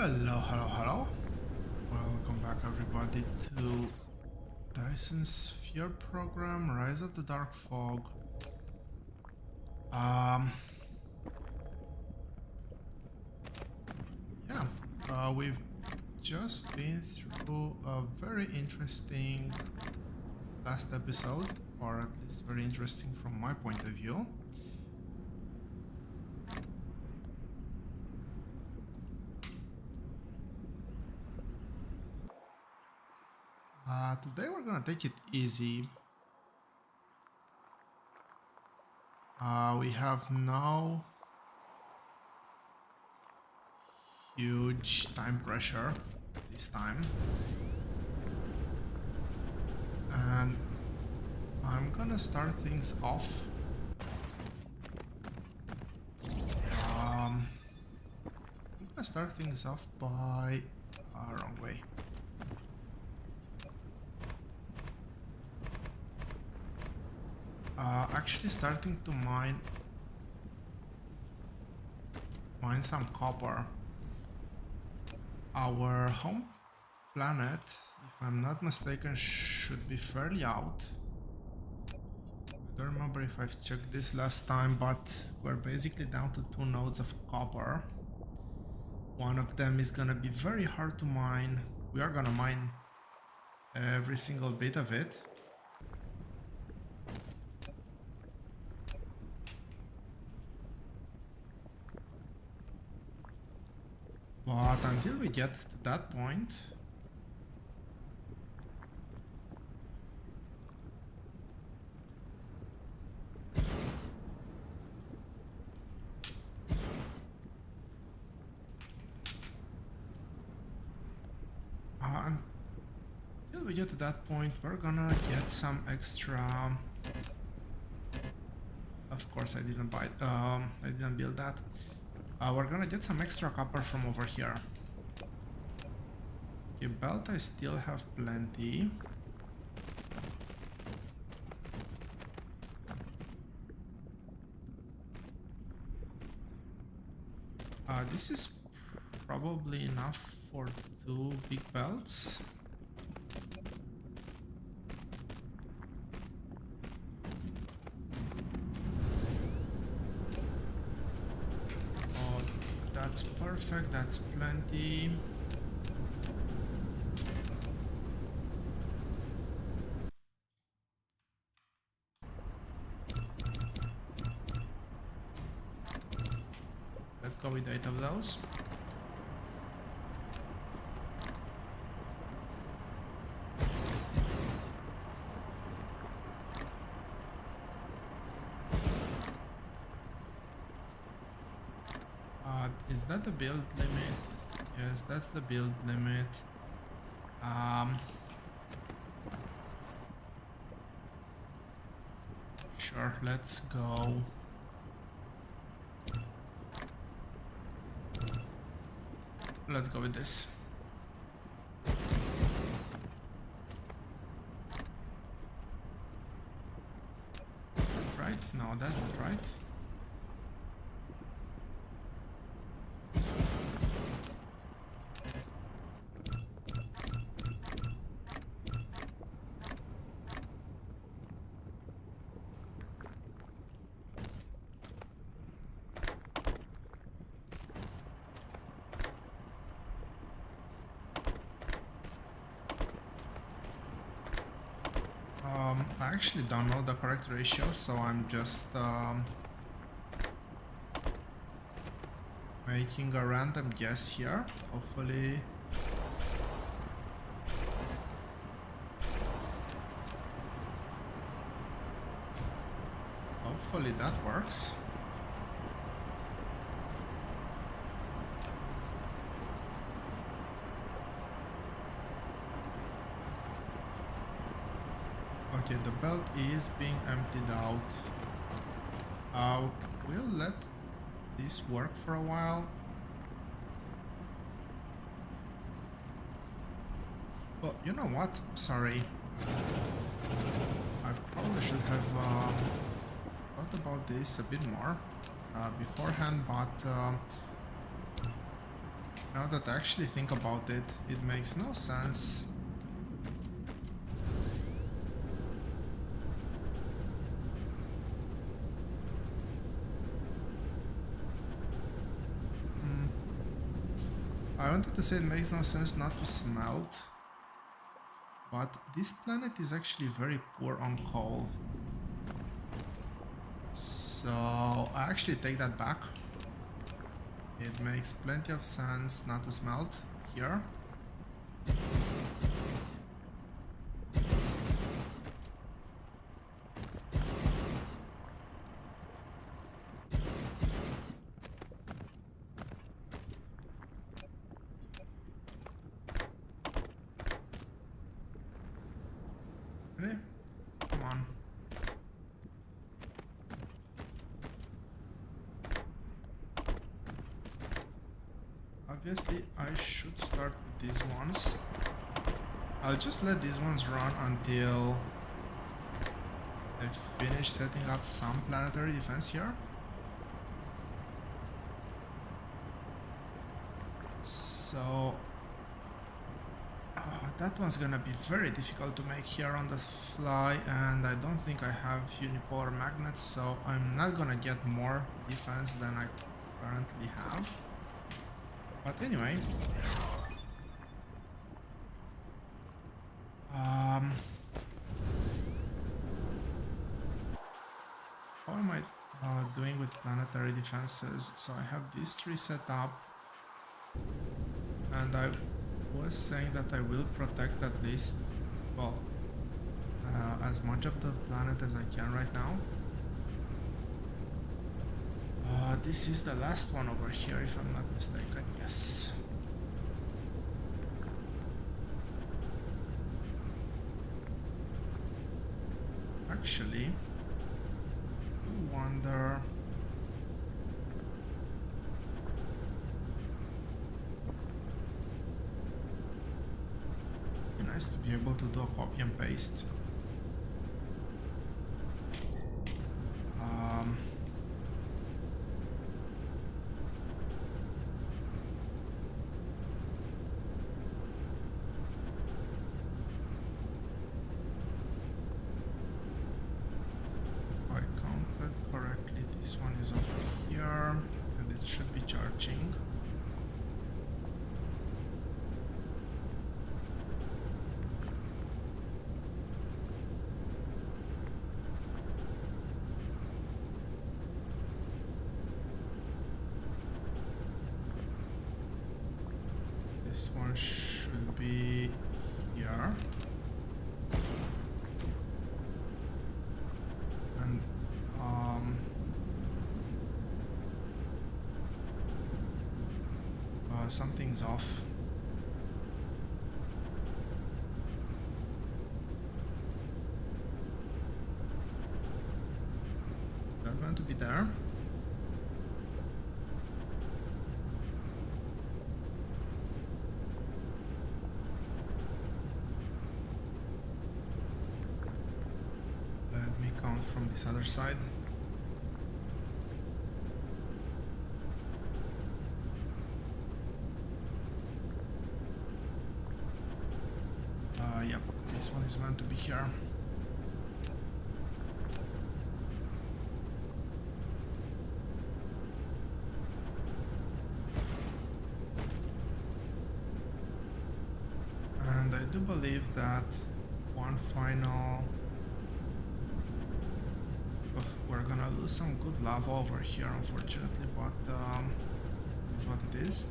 Hello, hello, hello. Welcome back everybody to Dyson Sphere program, Rise of the Dark Fog. Um, yeah, we've just been through a very interesting last episode, or at least very interesting from my point of view. Today we're gonna take it easy. We have no huge time pressure this time. And I'm gonna start things off. I'm gonna start things off by wrong way. Actually starting to mine some copper. Our home planet, if I'm not mistaken, should be fairly out. I don't remember if I've checked this last time, but we're basically down to 2 nodes of copper. One of them is gonna be very hard to mine. We are gonna mine every single bit of it. But until we get to that point, we're gonna get some extra. Of course, I didn't buy. I didn't build that. We're gonna get some extra copper from over here. Okay, belt I still have plenty. This is probably enough for 2 big belts. That's perfect, that's plenty. Let's go with 8 of those. Is that the build limit? Yes, that's the build limit. Sure, let's go. Let's go with this. Right? No, that's not right. I actually don't know the correct ratio, so I'm just making a random guess here. Hopefully that works. Okay, the belt is being emptied out. We'll let this work for a while. Well, you know what? Sorry. I probably should have thought about this a bit more beforehand, but Now that I actually think about it, it makes no sense. I wanted to say it makes no sense not to smelt, but this planet is actually very poor on coal. So I actually take that back. It makes plenty of sense not to smelt here. Really? Come on. Obviously, I should start with these ones. I'll just let these ones run until I finish setting up some planetary defense here. So that one's gonna be very difficult to make here on the fly, and I don't think I have unipolar magnets, so I'm not gonna get more defense than I currently have. But anyway, how am I doing with planetary defenses? So I have these three set up, and I was saying that I will protect at least, well, as much of the planet as I can right now. This is the last one over here, if I'm not mistaken. Yes. Actually, I wonder. It'd be nice to be able to do a copy and paste. Charging. This one should be here. And something's off. That's meant to be there. Let me count from this other side. Yep, this one is meant to be here. And I do believe that one final... we're gonna lose some good lava over here, unfortunately, but this is what it is.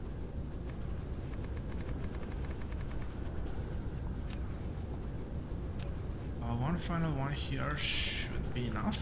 One final one here should be enough.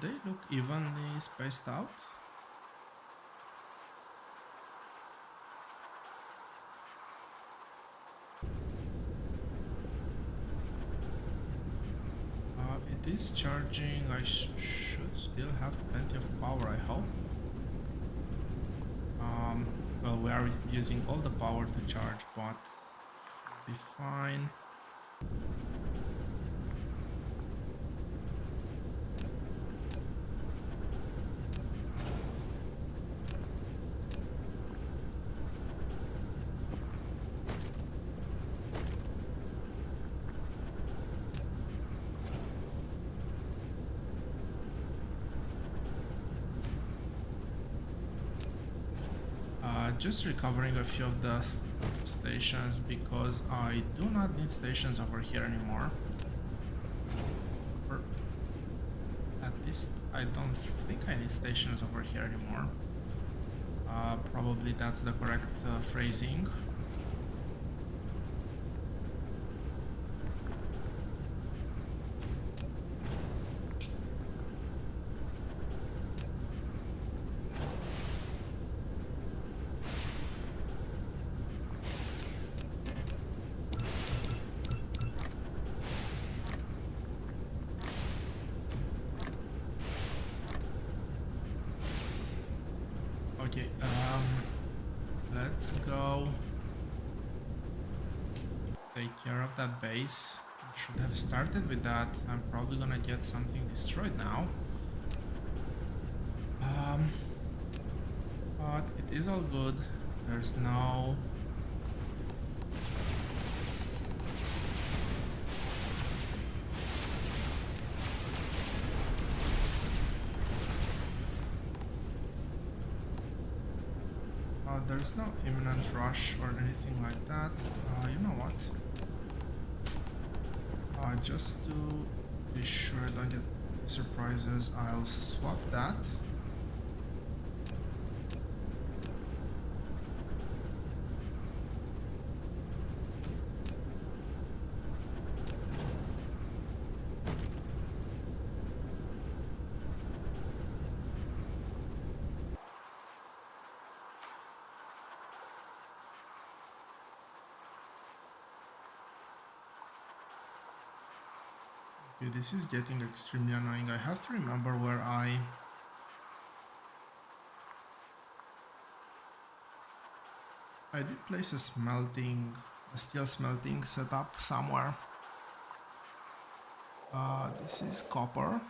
They look evenly spaced out. It is it's charging. I should still have plenty of power, I hope. Well, we are using all the power to charge, but should be fine. Just recovering a few of the stations because I do not need stations over here anymore. Or at least I don't think I need stations over here anymore. Probably that's the correct phrasing. Okay, let's go take care of that base. I should have started with that. I'm probably gonna get something destroyed now. But it is all good. There's no... there's no imminent rush or anything like that. You know what? Just to be sure I don't get surprises, I'll swap that. This is getting extremely annoying. I have to remember where I did place a steel smelting setup somewhere. This is copper.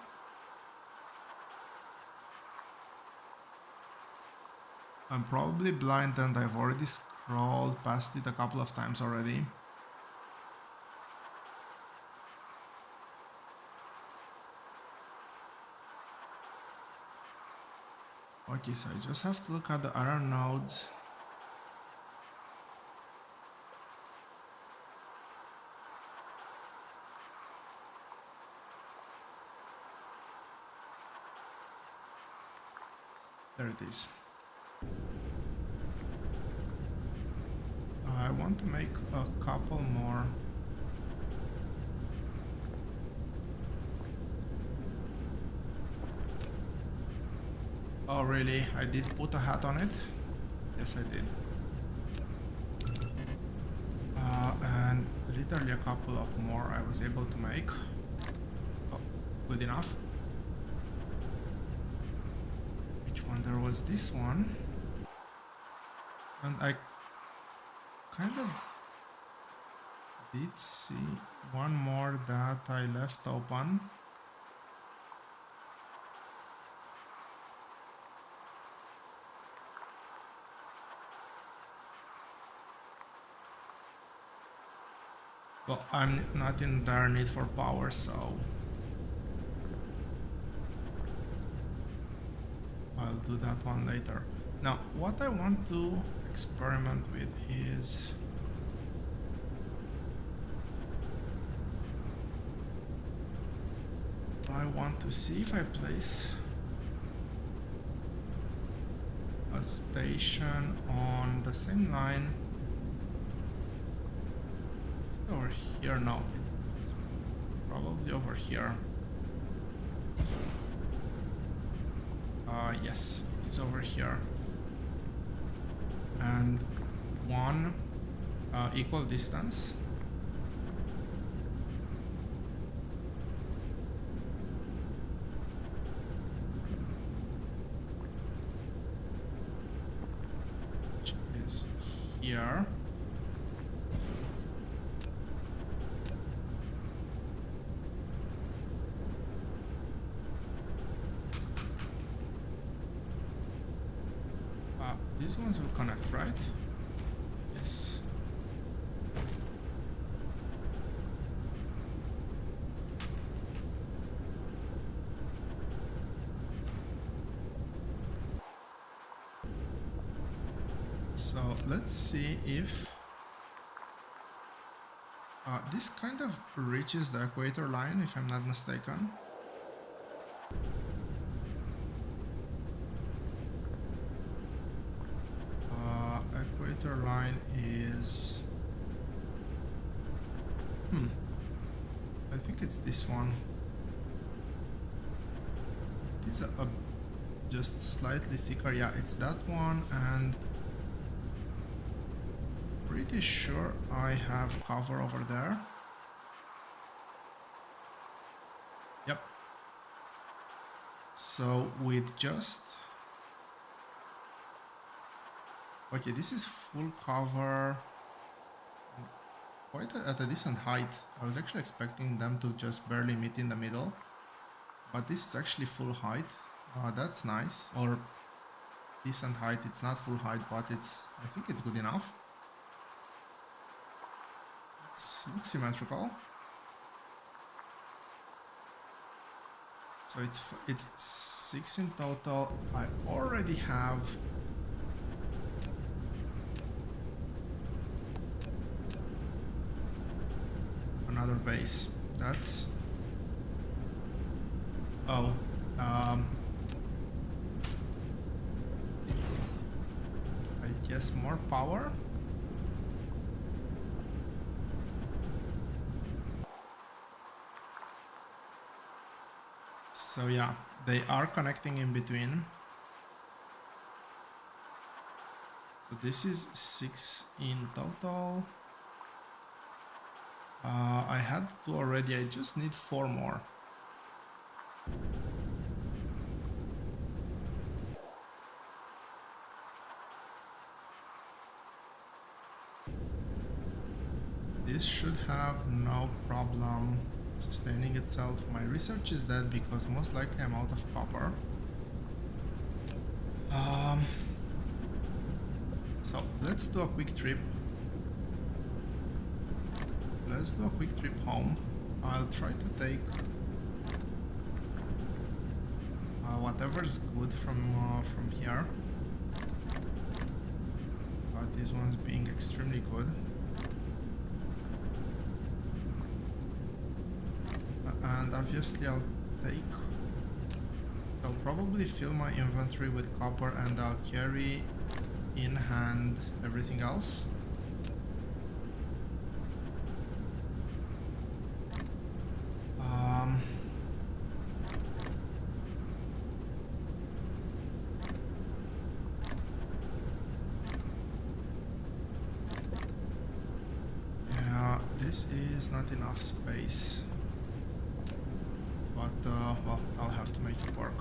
I'm probably blind and I've already scrolled past it a couple of times already. Okay, so I just have to look at the other nodes. There it is. I want to make a couple more. Oh really? I did put a hat on it? Yes, I did. And literally a couple of more I was able to make. Oh, good enough. Which one? There was this one. And I kind of did see one more that I left open. Well, I'm not in dire need for power, so I'll do that one later. Now, what I want to experiment with is I want to see if I place a station on the same line. Over here, no, it's probably over here. Yes, it's over here. And one equal distance. these ones will connect, right? Yes. So let's see if this kind of reaches the equator line, if I'm not mistaken. Equator line is... I think it's this one. It is just slightly thicker. Yeah, it's that one, and pretty sure I have cover over there. Yep. So with just... Okay, this is full cover, quite at a decent height. I was actually expecting them to just barely meet in the middle, but this is actually full height. That's nice, or decent height. It's not full height, but I think it's good enough. Looks symmetrical. So it's 6 in total. I already have another base. That's... Oh, I guess more power. So yeah, they are connecting in between. So this is 6 in total. I had 2 already, I just need 4 more. This should have no problem sustaining itself. My research is dead because most likely I'm out of copper. So let's do a quick trip. Let's do a quick trip home. I'll try to take whatever's good from here. This one's being extremely good. And obviously I'll probably fill my inventory with copper, and I'll carry in hand everything else. Yeah, this is not enough space. But, well, I'll have to make it work.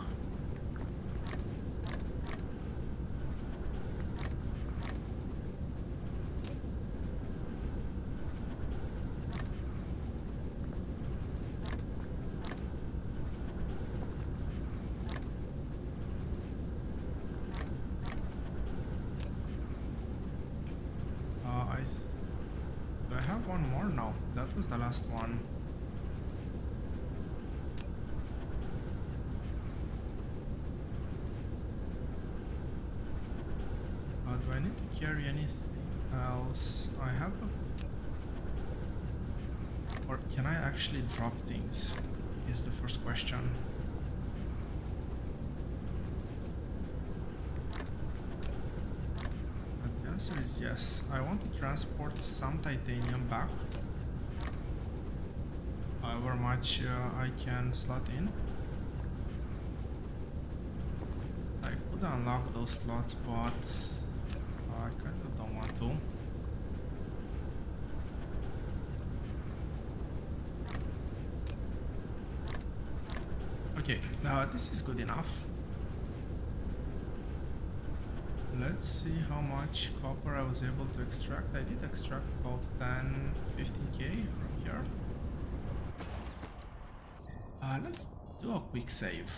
Do I have one more? No, that was the last one. Do I need to carry anything else? I have or can I actually drop things? Is the first question. The answer is yes. I want to transport some titanium back. However much I can slot in. I could unlock those slots, but I kind of don't want to. Okay, now this is good enough. Let's see how much copper I was able to extract. I did extract about 10-15k from here. Let's do a quick save.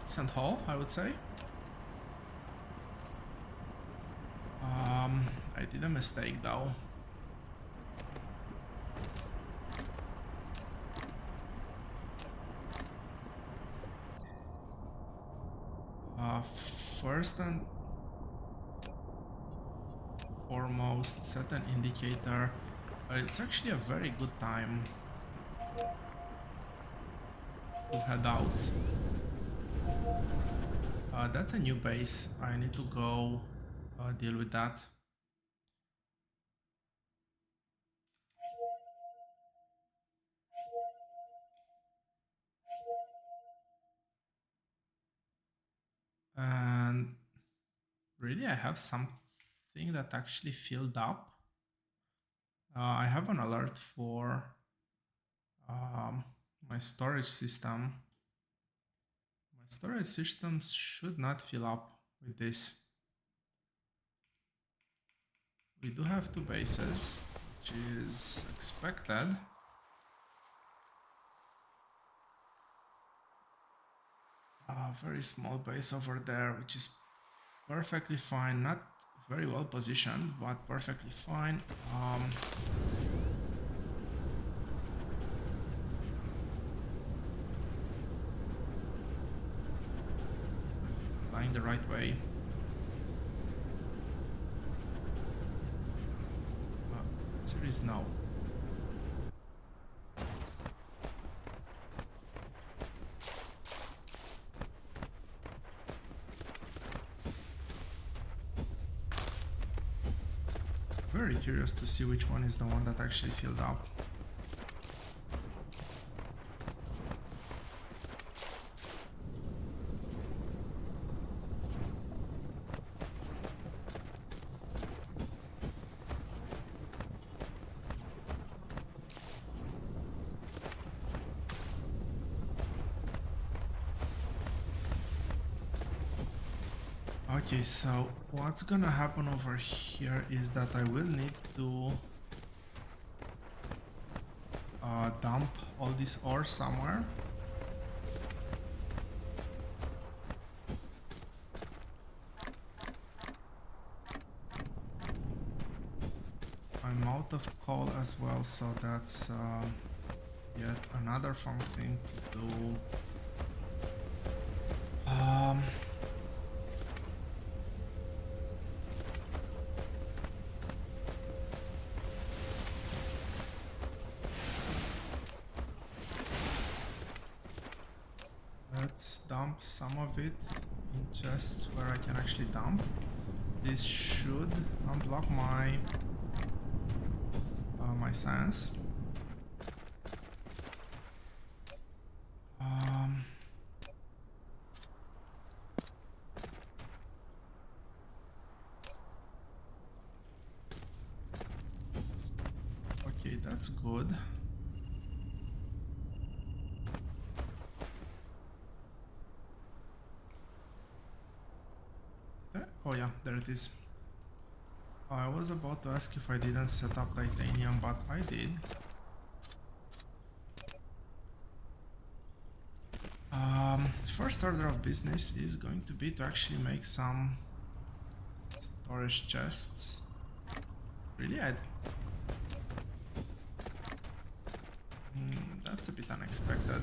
decent haul, I would say. I did a mistake though. First and foremost, set an indicator. It's actually a very good time to head out. That's a new base. I need to go deal with that. And really, I have something that actually filled up. I have an alert for my storage system. My storage systems should not fill up with this. We do have 2 bases, which is expected. A very small base over there, which is perfectly fine. Not very well positioned, but perfectly fine. Flying the right way. Answer is no. Very curious to see which one is the one that actually filled up. Okay, so what's gonna happen over here is that I will need to dump all this ore somewhere. I'm out of coal as well, so that's yet another fun thing to do. Let's dump some of it in chests where I can actually dump. This should unblock my my science. Okay, that's good. Oh yeah, there it is. I was about to ask if I didn't set up titanium, but I did. First order of business is going to be to actually make some storage chests. Really? That's a bit unexpected.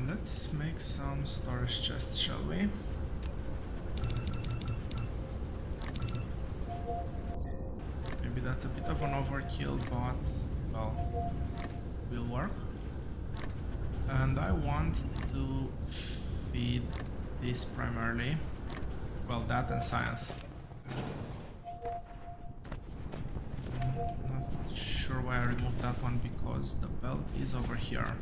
Let's make some storage chests, shall we? Maybe that's a bit of an overkill, but well, will work. And I want to feed this primarily. Well, that and science. Not sure why I removed that one, because the belt is over here.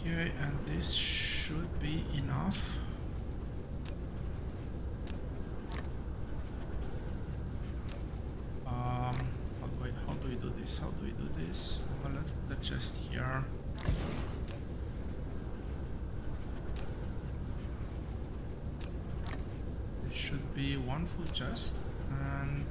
Okay, and this should be enough. this. How do we do this? Well, let's put the chest here. It should be one full chest and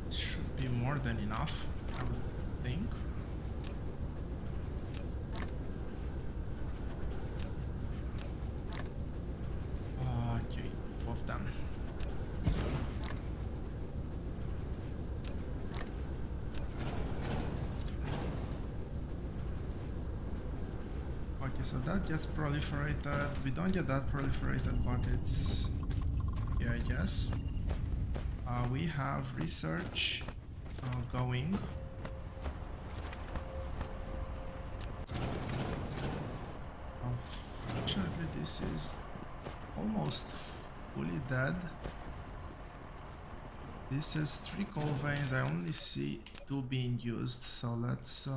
it should be more than enough, I would think. Okay, two of them. Okay, so that gets proliferated. We don't get that proliferated, but it's... yeah, I guess. We have research going. Unfortunately, this is almost fully dead. This has 3 coal veins. I only see 2 being used, so let's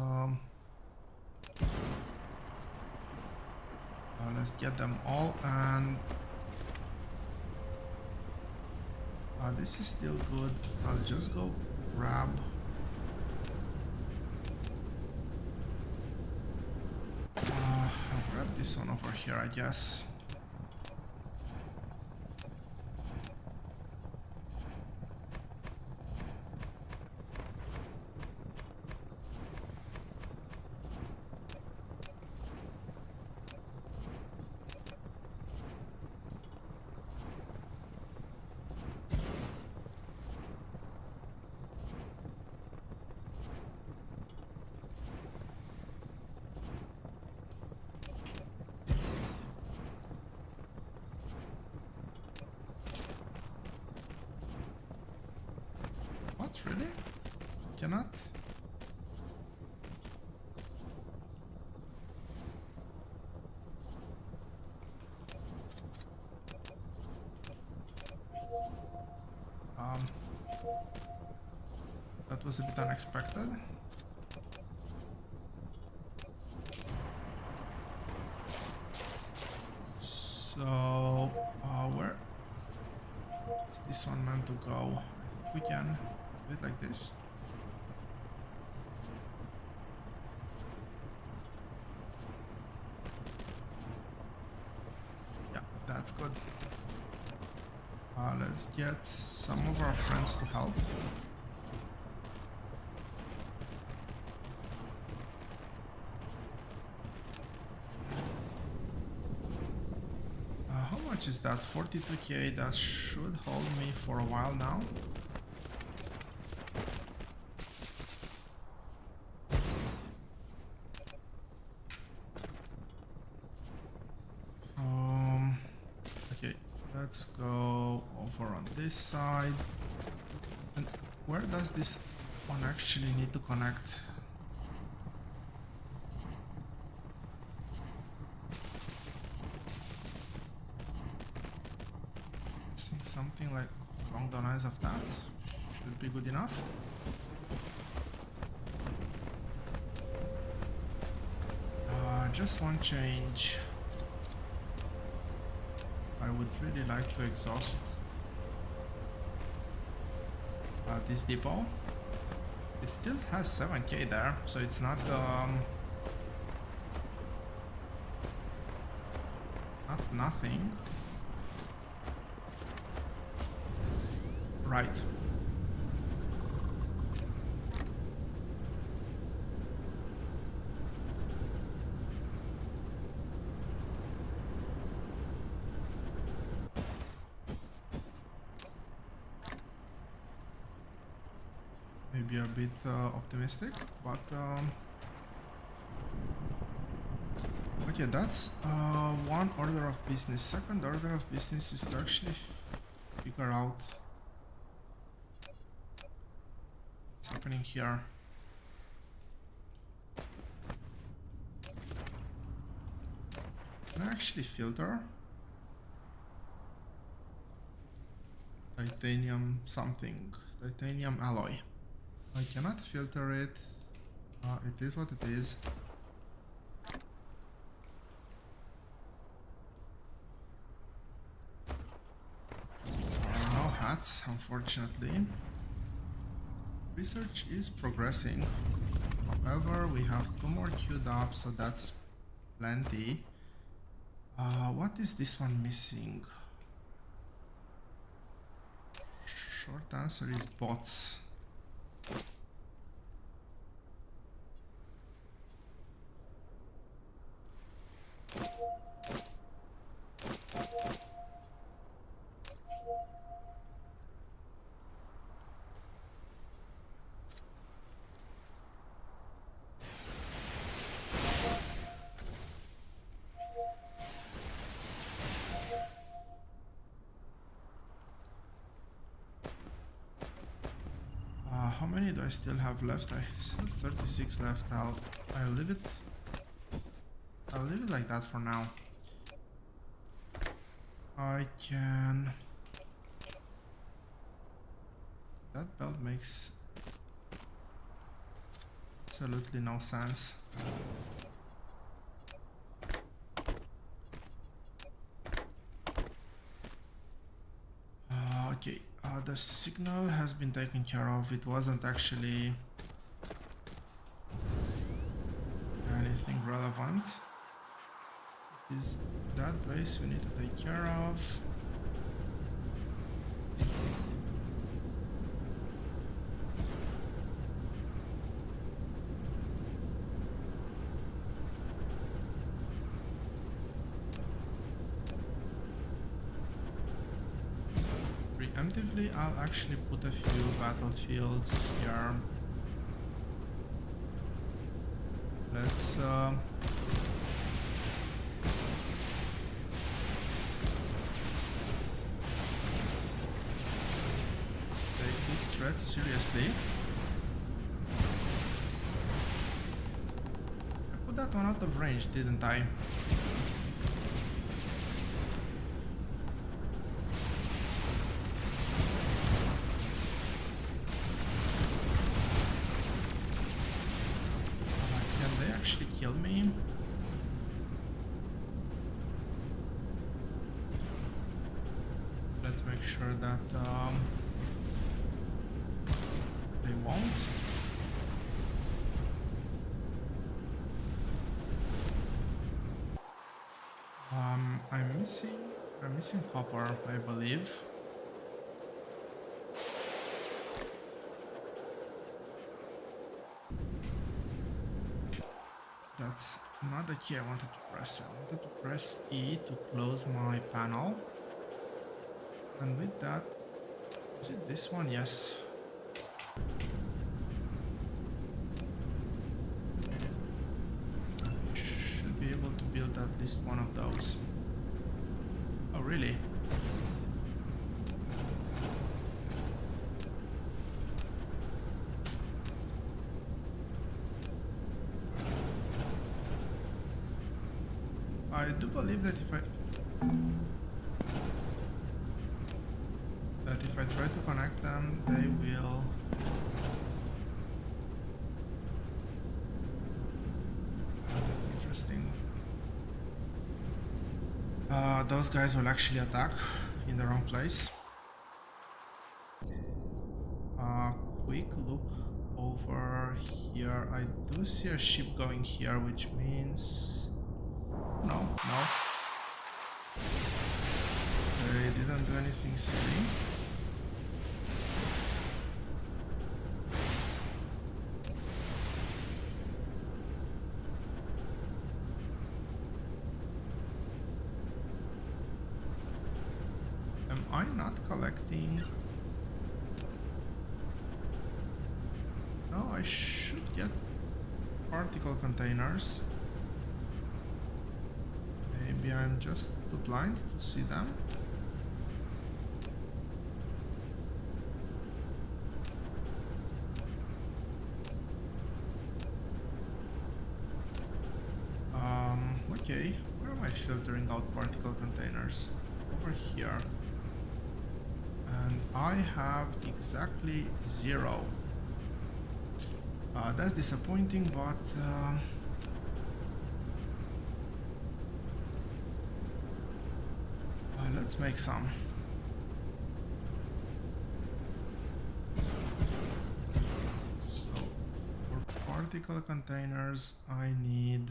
get them all. And this is still good. I'll just go grab I'll grab this one over here, I guess. What, really? Cannot? That was a bit unexpected. So, where is this one meant to go? I think we can do it like this. Yeah, that's good. Let's get some of our friends to help. How much is that? 42k. That should hold me for a while now. Okay, let's go over on this side. And where does this one actually need to connect? Something like along the lines of that should be good enough. Just one change. I would really like to exhaust this depot. It still has 7k there, so it's not nothing. Right. Maybe a bit optimistic, but okay, that's one order of business. Second order of business is to actually figure out what's happening here. Can I actually filter? Titanium something. Titanium alloy. I cannot filter it. It is what it is. that, unfortunately. Research is progressing. However, we have 2 more queued up, so that's plenty. What is this one missing? Short answer is bots. How many do I still have left? I still have 36 left. I'll leave it. I'll leave it like that for now. I can. That belt makes absolutely no sense. Okay, the signal has been taken care of. It wasn't actually anything relevant. Is that base we need to take care of? Preemptively, I'll actually put a few battlefields here. Let's take this threat seriously. I put that one out of range, didn't I? Kill me. Let's make sure that they won't. I'm missing copper, I believe. That's not the key I wanted to press. I wanted to press E to close my panel. And with that, is it this one? Yes. Should be able to build at least one of those. Oh, really? I do believe that if I try to connect them, they will. That's interesting. Those guys will actually attack in the wrong place. Quick look over here. I do see a ship going here, which means. No. They didn't do anything silly. Am I not collecting? No, I should get particle containers. Maybe I'm just too blind to see them. Okay, where am I filtering out particle containers? Over here. And I have exactly 0. That's disappointing, but let's make some. particle containers, I need...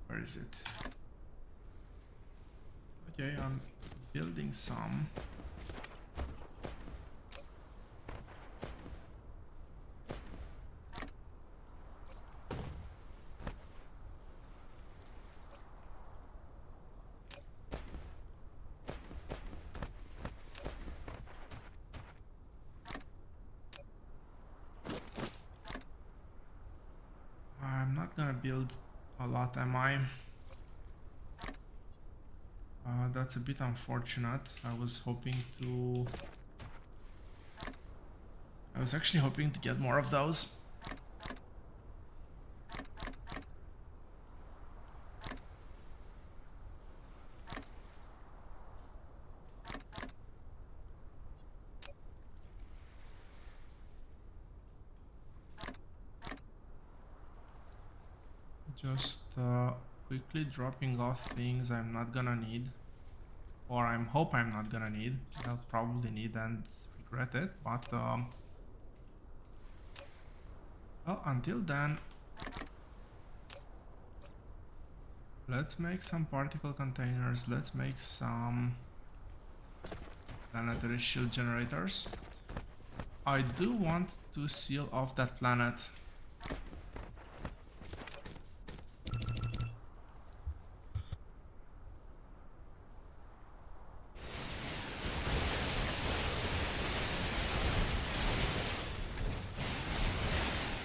Where is it? Okay, I'm building some. I'm not gonna build a lot, am I? That's a bit unfortunate. I was actually hoping to get more of those. Just quickly dropping off things I'm not gonna need. Or I hope I'm not gonna need. I'll probably need and regret it, but well, until then, let's make some particle containers, let's make some planetary shield generators. I do want to seal off that planet.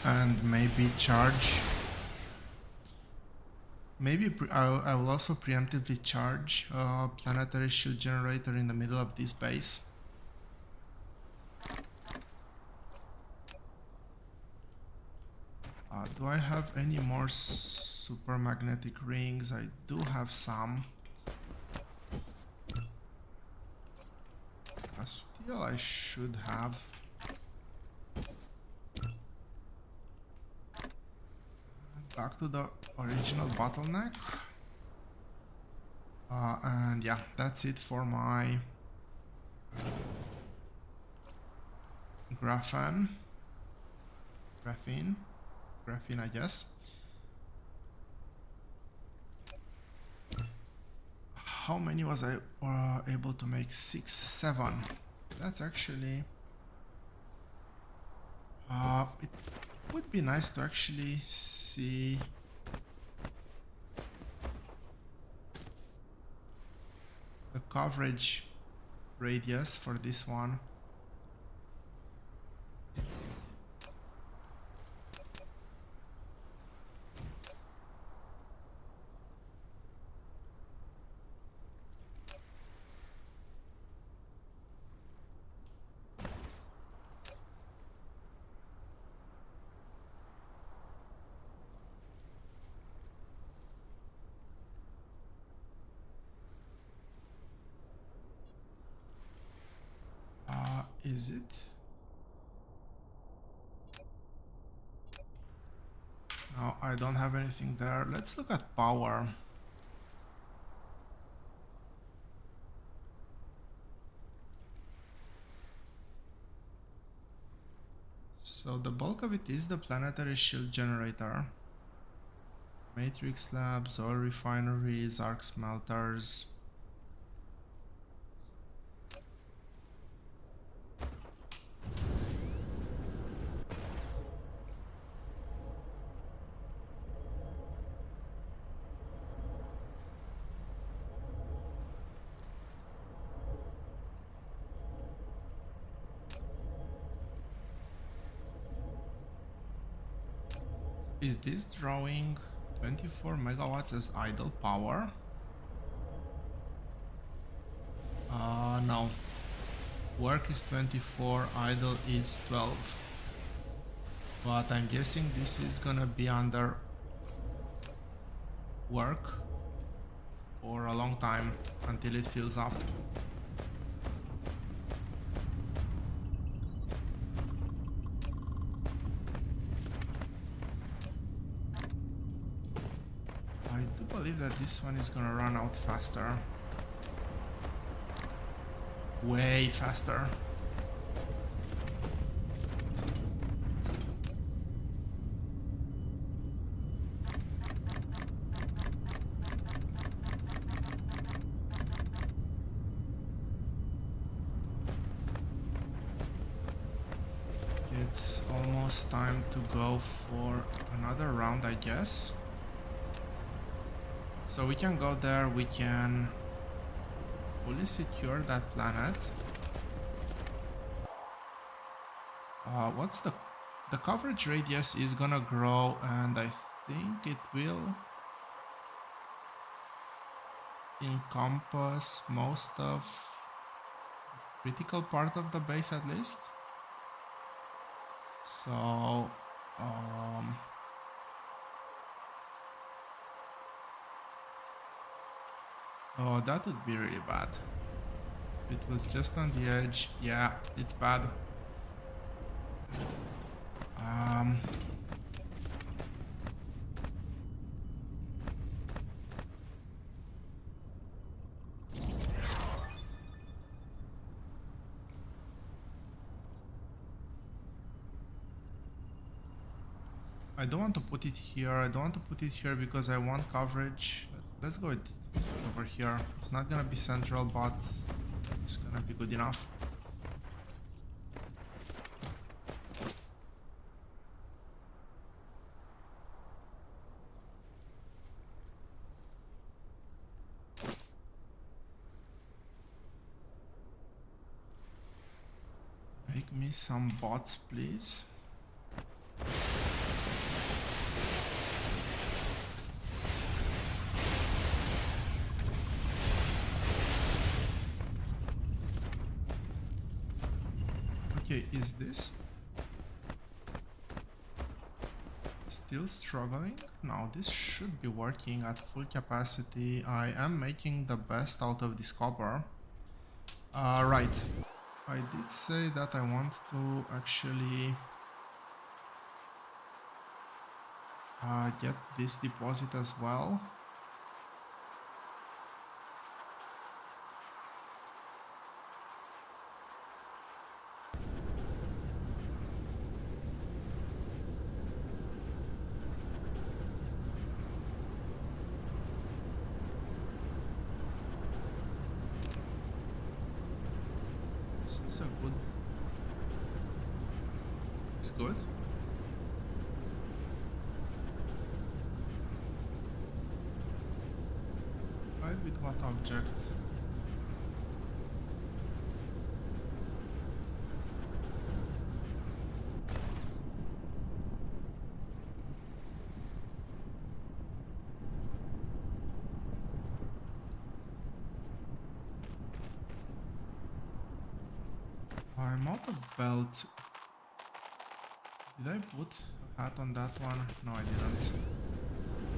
And maybe charge. Maybe I will also preemptively charge a planetary shield generator in the middle of this base. Do I have any more super magnetic rings? I do have some. Still, I should have. Back to the original bottleneck. And yeah, that's it for my graphene, I guess. How many was I able to make? 6, 7. That's actually... it would be nice to actually see the coverage radius for this one. Is it? No, I don't have anything there. Let's look at power. So the bulk of it is the planetary shield generator. Matrix labs, oil refineries, arc smelters. Is this drawing 24 megawatts as idle power? No. Work is 24, idle is 12. But I'm guessing this is gonna be under work for a long time until it fills up. I do believe that this one is gonna run out faster. Way faster. almost time to go for another round, I guess. So we can go there, we can fully secure that planet. What's the coverage radius is gonna grow, and I think it will encompass most of the critical part of the base at least. So oh, that would be really bad. It was just on the edge. Yeah, it's bad. I don't want to put it here. I don't want to put it here because I want coverage. Let's go over here. It's not gonna be central, but it's gonna be good enough. Make me some bots, please. Okay, is this still struggling? No, this should be working at full capacity. I am making the best out of this copper. Right. I did say that I want to actually get this deposit as well. This is a good... It's good. Right, with what object? I'm out of belt. Did I put a hat on that one? No, I didn't.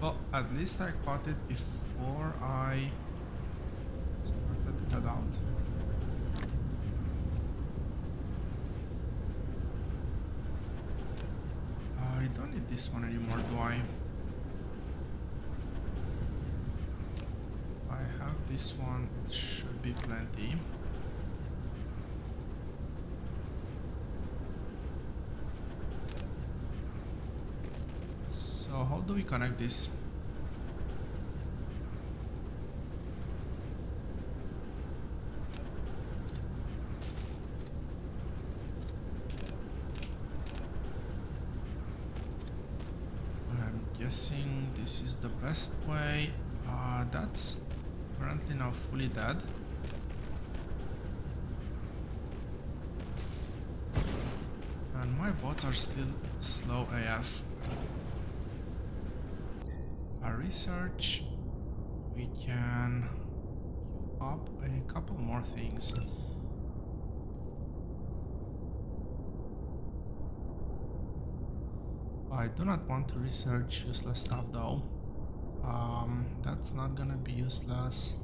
Well, at least I caught it before I started to head out. I don't need this one anymore, do I? I have this one, it should be plenty. So how do we connect this? I'm guessing this is the best way. That's currently now fully dead. And my bots are still slow AF. Research, we can queue up a couple more things. I do not want to research useless stuff though. That's not gonna be useless.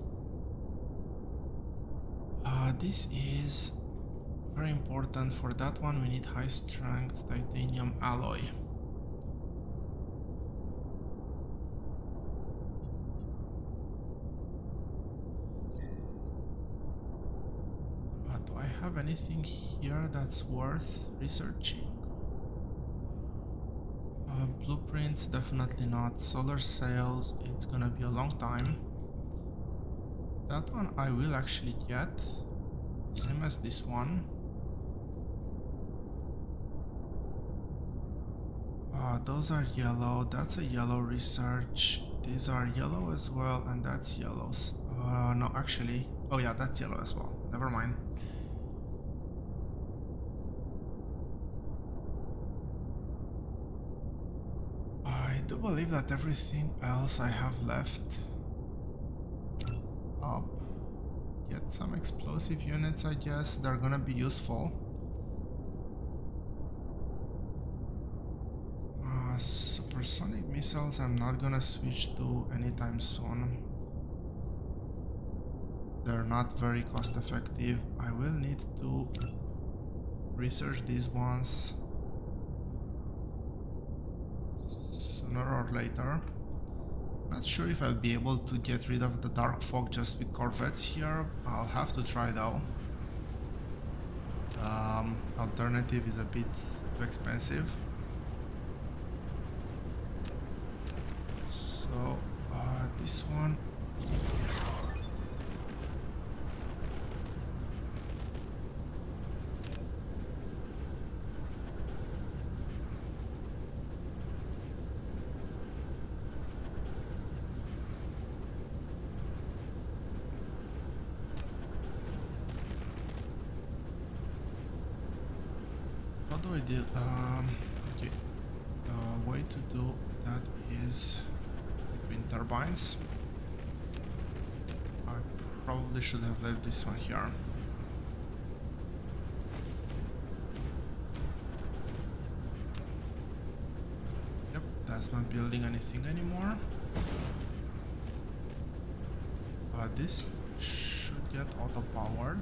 This is very important. For that one we need high strength titanium alloy. Do I have anything here that's worth researching? Blueprints, definitely not. Solar sails, it's gonna be a long time. That one I will actually get, same as this one. Those are yellow. That's a yellow research. These are yellow as well, and that's yellows. No, actually. Oh yeah, that's yellow as well. Never mind. I do believe that everything else I have left up. Get some explosive units, I guess. They're gonna be useful. Supersonic missiles I'm not gonna switch to anytime soon. They're not very cost effective. I will need to research these ones sooner or later. Not sure if I'll be able to get rid of the dark fog just with corvettes here. I'll have to try though. Alternative is a bit too expensive. So this one. What do I do? Okay. The way to do that is wind turbines. I probably should have left this one here. Yep, that's not building anything anymore. This should get auto-powered.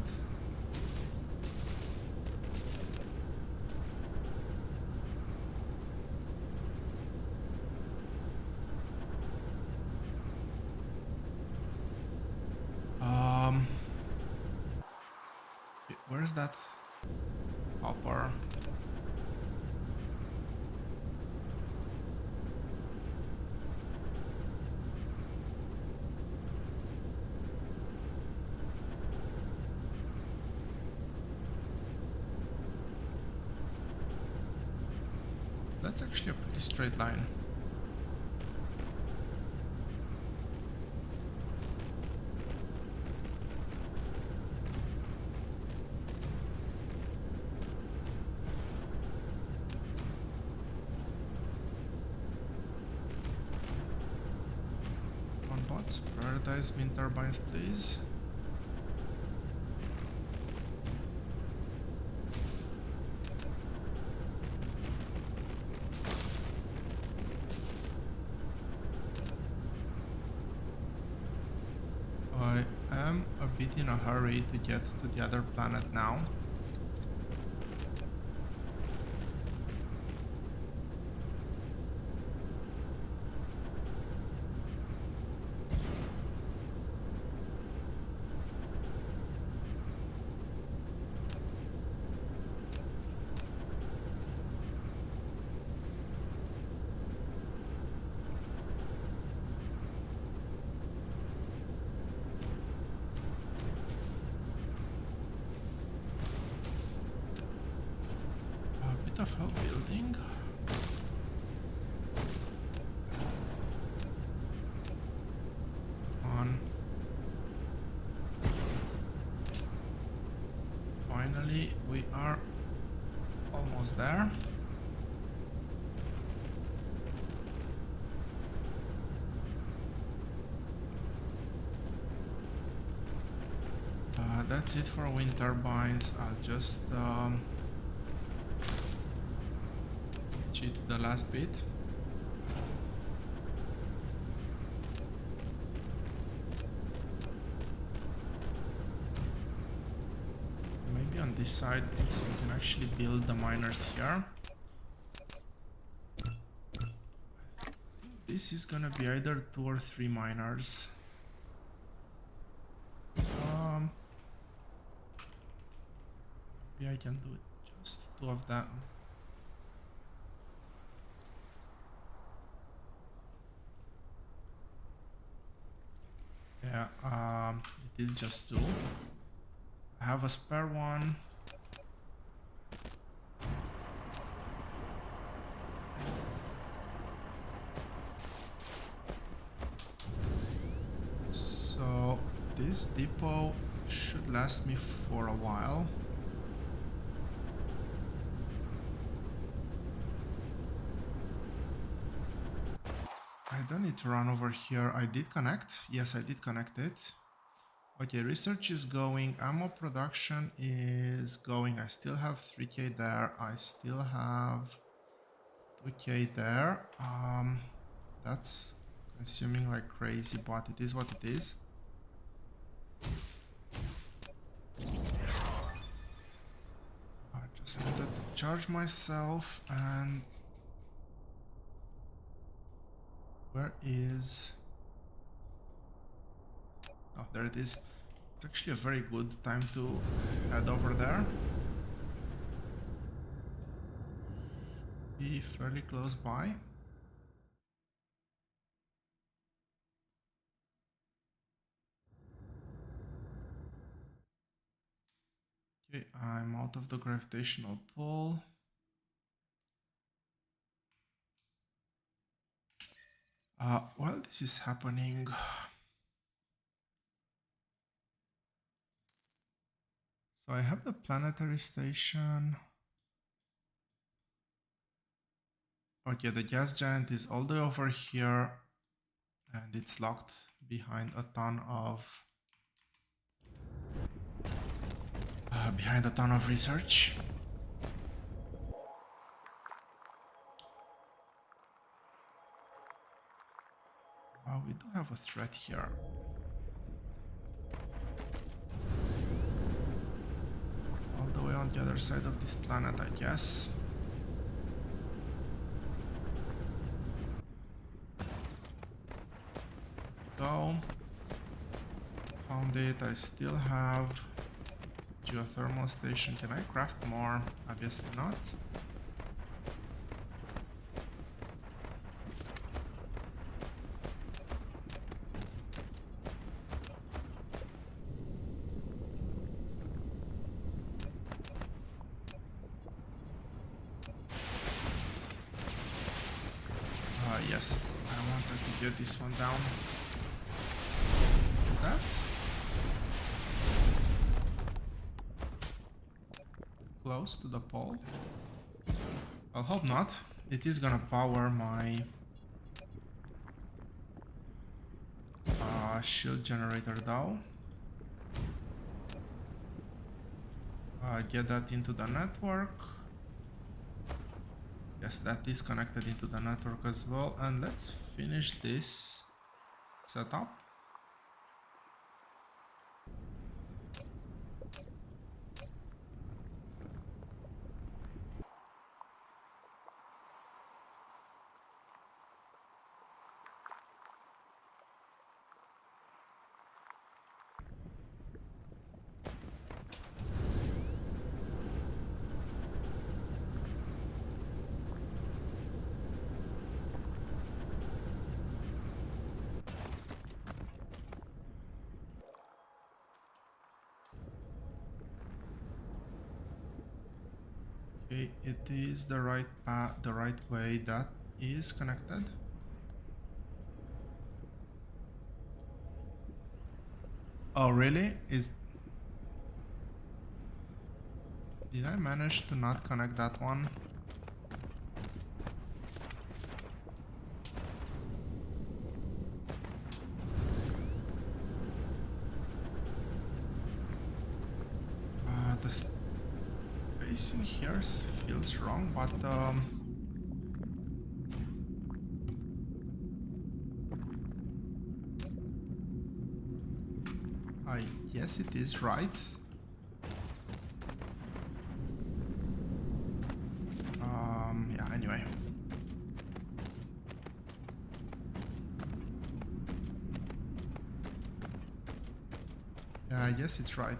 Where's that hopper? That's actually a pretty straight line. Prioritize wind turbines, please. I am a bit in a hurry to get to the other planet now. Of a building. On. Finally, we are almost there. That's it for wind turbines. I'll just cheat the last bit. Maybe on this side so we can actually build the miners here. This is gonna be either 2 or 3 miners. Maybe I can do it just 2 of them. Yeah, it is just 2. I have a spare one. this depot should last me for a while. I don't need to run over here. I did connect. Yes, I did connect it. Okay, research is going. Ammo production is going. I still have 3k there. I still have 2k there. That's consuming like crazy, but it is what it is. I just wanted to charge myself. And where is... Oh, there it is. It's actually a very good time to head over there. Be fairly close by. Okay, I'm out of the gravitational pull. While this is happening, so I have the planetary station. Okay, the gas giant is all the way over here, and it's locked behind a ton of research. We do have a threat here. All the way on the other side of this planet, I guess. Go. Found it. I still have geothermal station. Can I craft more? Obviously not. Yes, I wanted to get this one down. Is that? Close to the pole? I'll hope not. It is gonna power my shield generator though. Get that into the network. Yes, that is connected into the network as well. And let's finish this setup. Okay, it is the right path, the right way. That is connected. Oh, really? Did I manage to not connect that one? The spacing here feels wrong, but I guess it is right. Yeah, anyway. Yeah, I guess it's right.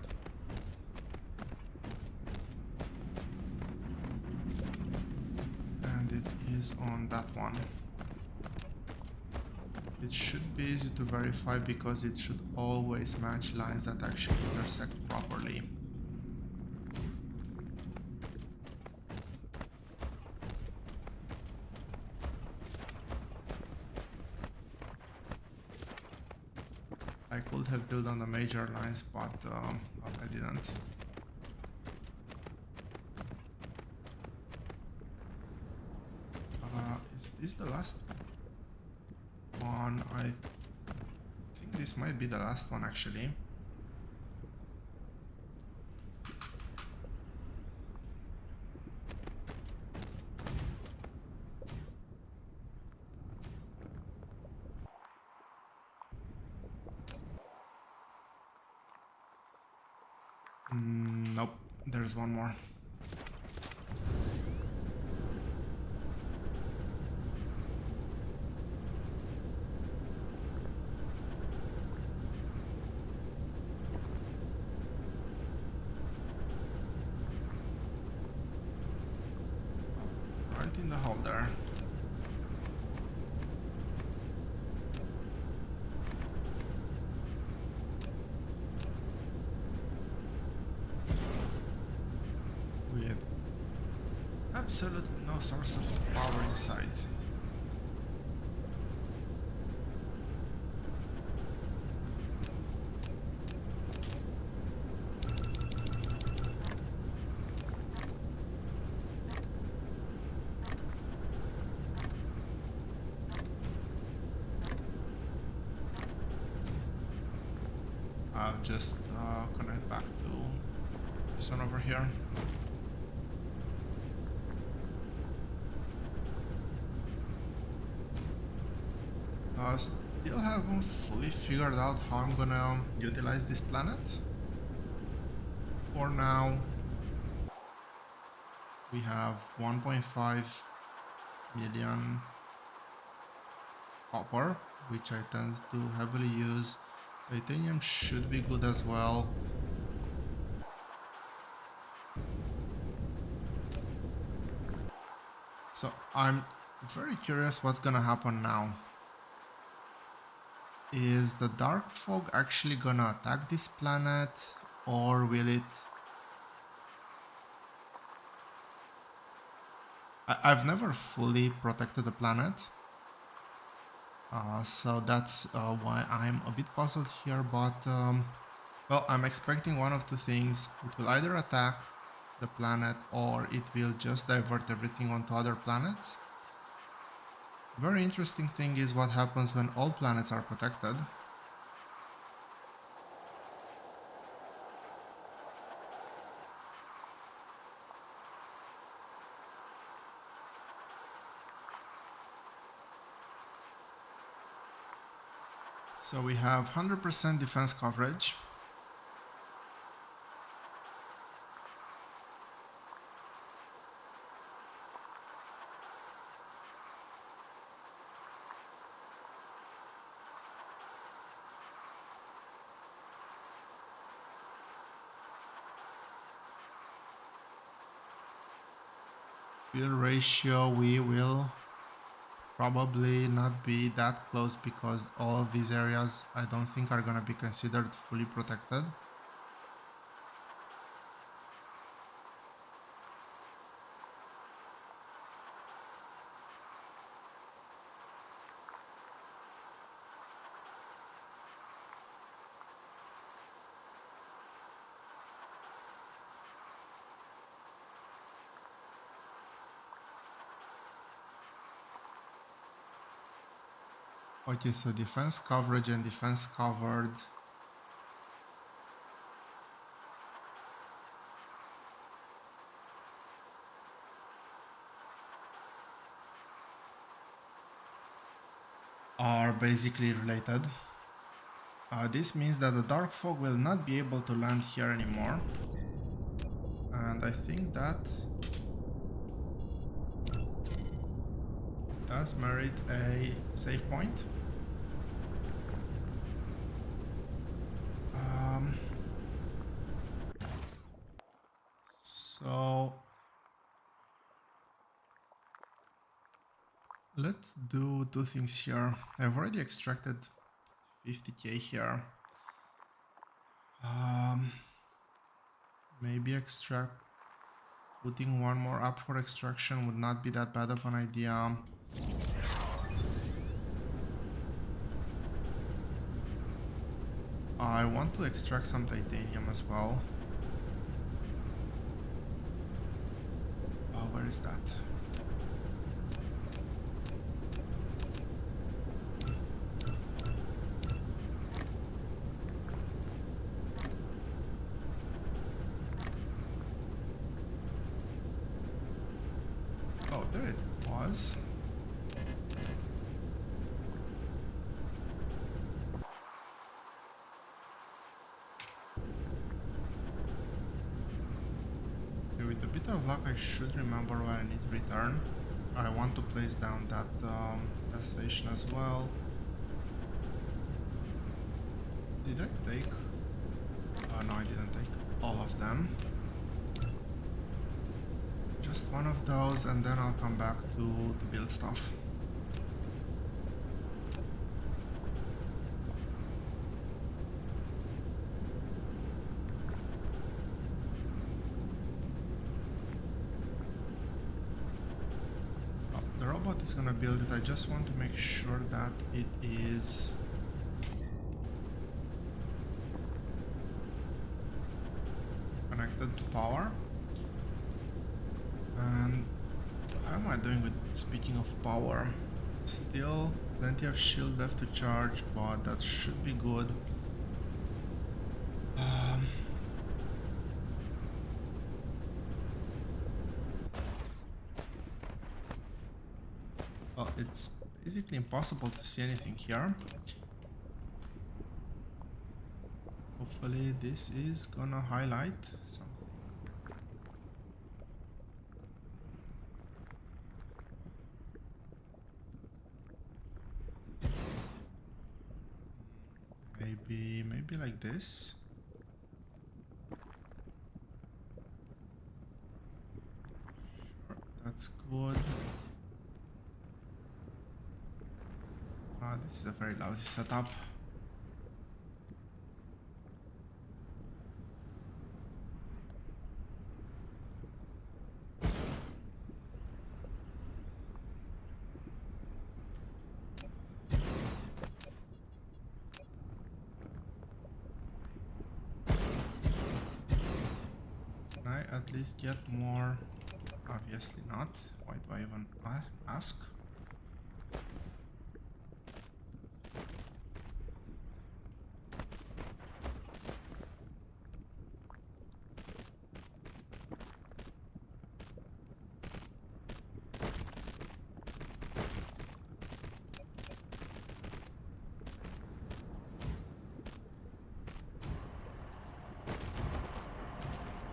And it is on that one. It should be easy to verify because it should always match lines that actually intersect properly. I could have built on the major lines, but I didn't. Is this the last one? I think this might be the last one actually. Nope, there's one more. Right in the hole there. With absolutely no source of power inside. I'll just connect back to this one over here. Still haven't fully figured out how I'm gonna utilize this planet. For now, we have 1.5 million copper, which I tend to heavily use. Titanium should be good as well. So I'm very curious what's gonna happen now. Is the dark fog actually gonna attack this planet, or will it... I've never fully protected the planet, so that's why I'm a bit puzzled here, but well, I'm expecting one of two things. It will either attack the planet or it will just divert everything onto other planets. Very interesting thing is what happens when all planets are protected. So we have 100% defense coverage. Fuel ratio, we will probably not be that close because all of these areas I don't think are gonna be considered fully protected. Okay, so defense coverage and defense covered. Are basically related. This means that the dark fog will not be able to land here anymore. And I think that does merit a save point. So let's do two things here. I've already extracted 50k here. Maybe putting one more up for extraction would not be that bad of an idea. I want to extract some titanium as well. Where is that? Oh, there it was. Okay, with a bit of luck, I should remember where I need to return. I want to place down that station as well. Did I take? No, I didn't take all of them. Just one of those, and then I'll come back to build stuff. Oh, the robot is gonna build it. I just want to make sure that it is connected to power. And how am I doing with speaking of power? Still plenty of shield left to charge, but that should be good. Well, it's basically impossible to see anything here. Hopefully this is gonna highlight something. Maybe like this. Sure, that's good. This is a very lousy setup. Can I at least get more? Obviously not. Why do I even ask?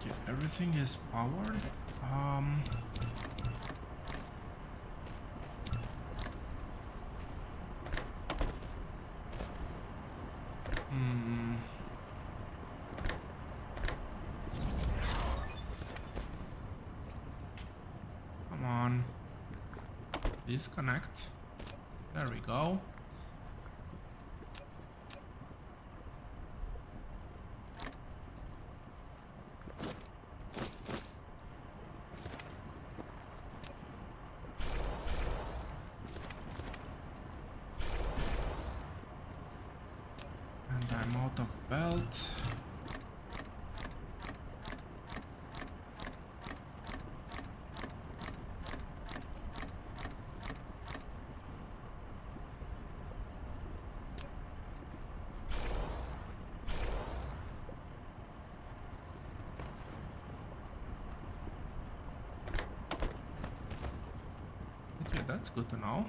Okay, everything is powered. Come on. Disconnect. There we go. And I'm out of belt. Okay, that's good to know.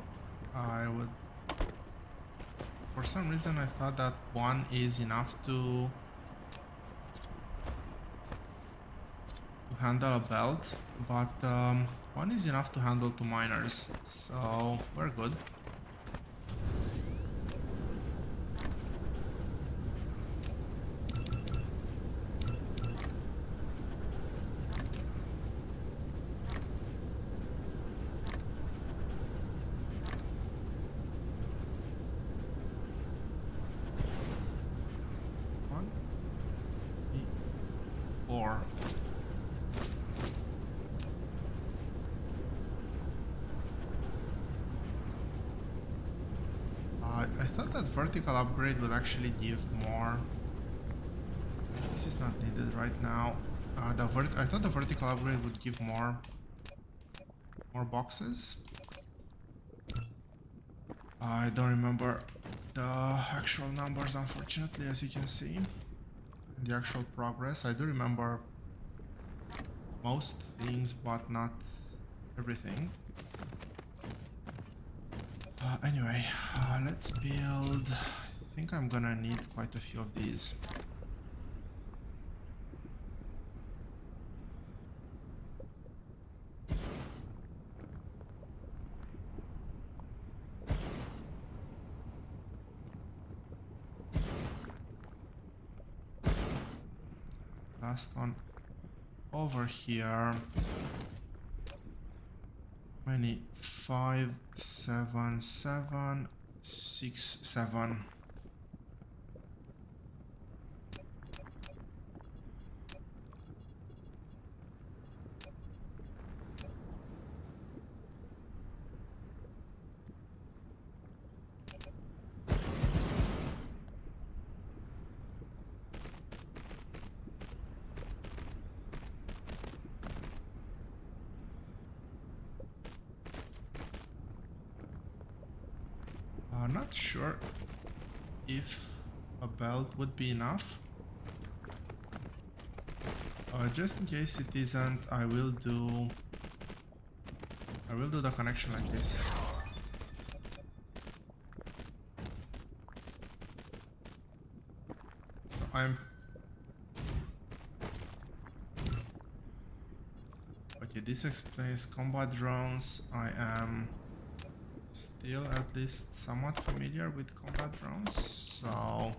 For some reason I thought that one is enough to handle a belt, but one is enough to handle two miners, so we're good. I thought that vertical upgrade would actually give more this is not needed right now. I thought the vertical upgrade would give more boxes. I don't remember the actual numbers, unfortunately, as you can see. And the actual progress. I do remember most things, but not everything. Anyway, let's build. I think I'm gonna need quite a few of these. Last one over here. Many 5, 7, 7, 6, 7. Not sure if a belt would be enough. Just in case it isn't, I will do the connection like this. So okay, this explains combat drones. I am still at least somewhat familiar with combat drones, so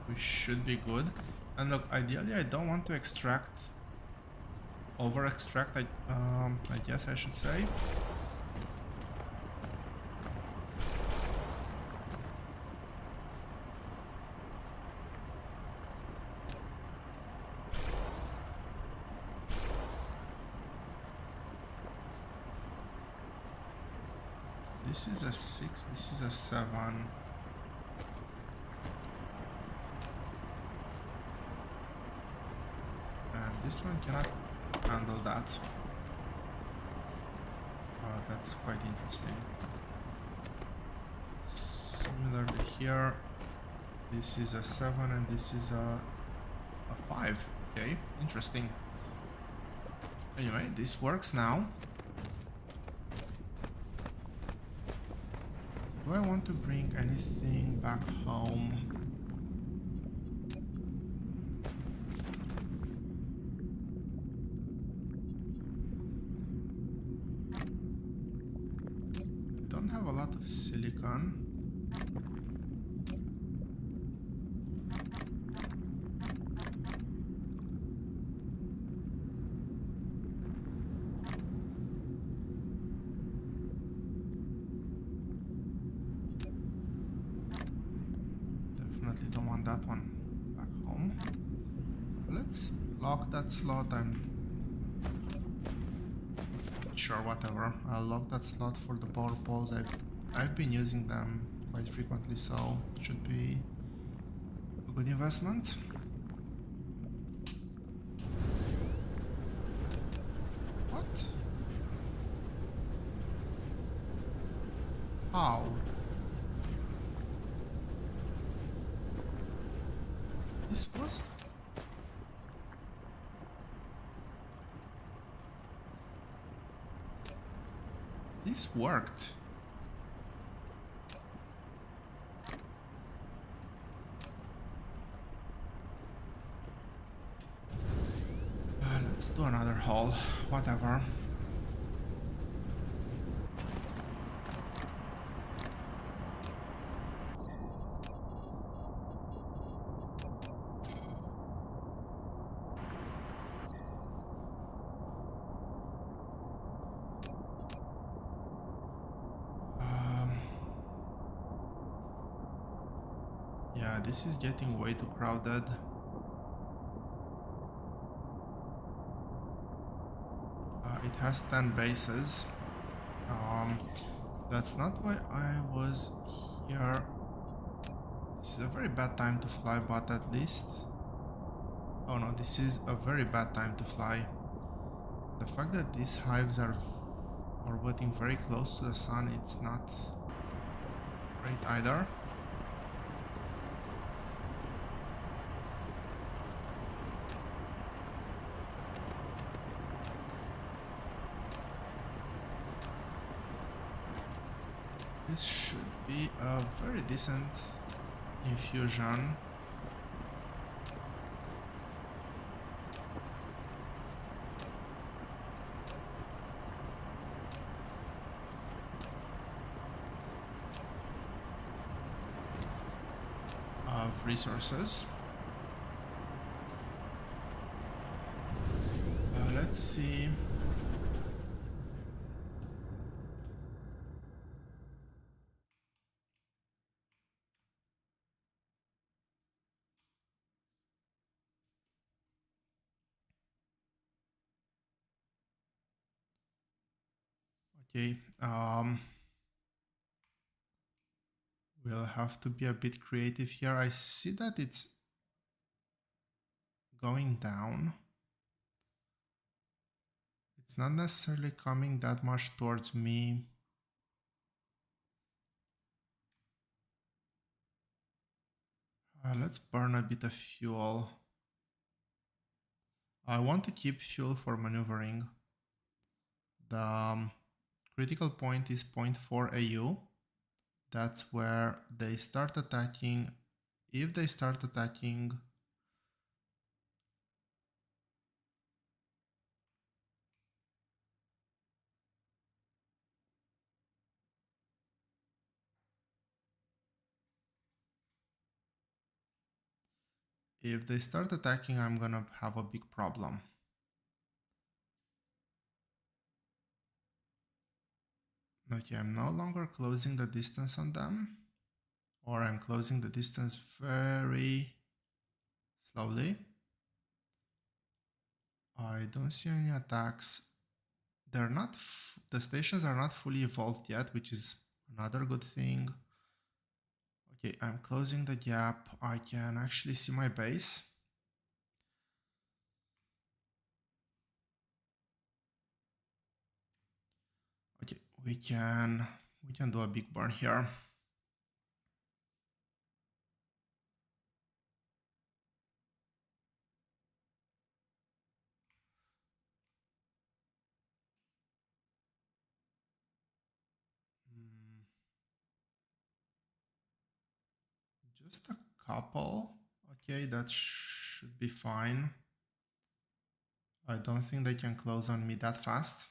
we should be good. And look, ideally I don't want to over extract, I guess I should say. This is a 6, this is a 7. And this one cannot handle that. That's quite interesting. Similarly here, this is a 7 and this is a 5. Okay, interesting. Anyway, this works now. Do I want to bring anything back home? I don't have a lot of silicon. Don't want that one back home. Let's lock that slot. I'm sure, whatever. I'll lock that slot for the power poles. I've been using them quite frequently, so it should be a good investment. What? How? This was... This worked. Let's do another haul. Whatever. Yeah, this is getting way too crowded. It has 10 bases. That's not why I was here. This is a very bad time to fly, but at least... Oh no, this is a very bad time to fly. The fact that these hives are orbiting very close to the sun, it's not great either. This should be a very decent infusion. Of resources. Let's see. Okay, we'll have to be a bit creative here. I see that it's going down. It's not necessarily coming that much towards me. Let's burn a bit of fuel. I want to keep fuel for maneuvering. The critical point is 0.4 AU. That's where they start attacking. If they start attacking, I'm gonna have a big problem. Okay, I'm no longer closing the distance on them, or I'm closing the distance very slowly. I don't see any attacks. They're not, the stations are not fully evolved yet, which is another good thing. Okay, I'm closing the gap. I can actually see my base. Okay, we can do a big burn here. Just a couple. Okay, that should be fine. I don't think they can close on me that fast.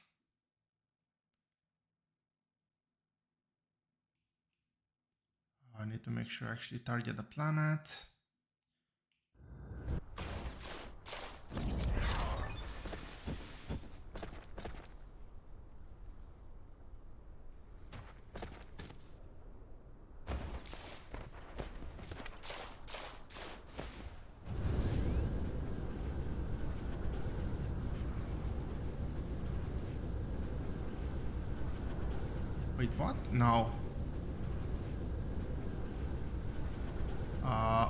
I need to make sure I actually target the planet. Wait, what? No.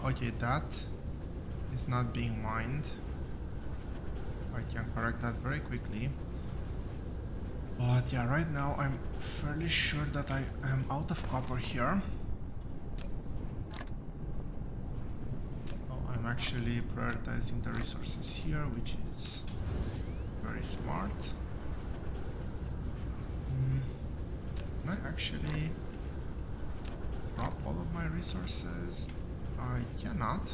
Okay, that is not being mined. I can correct that very quickly. But yeah, right now I'm fairly sure that I am out of copper here. Oh, I'm actually prioritizing the resources here, which is very smart. Can I actually drop all of my resources? I cannot.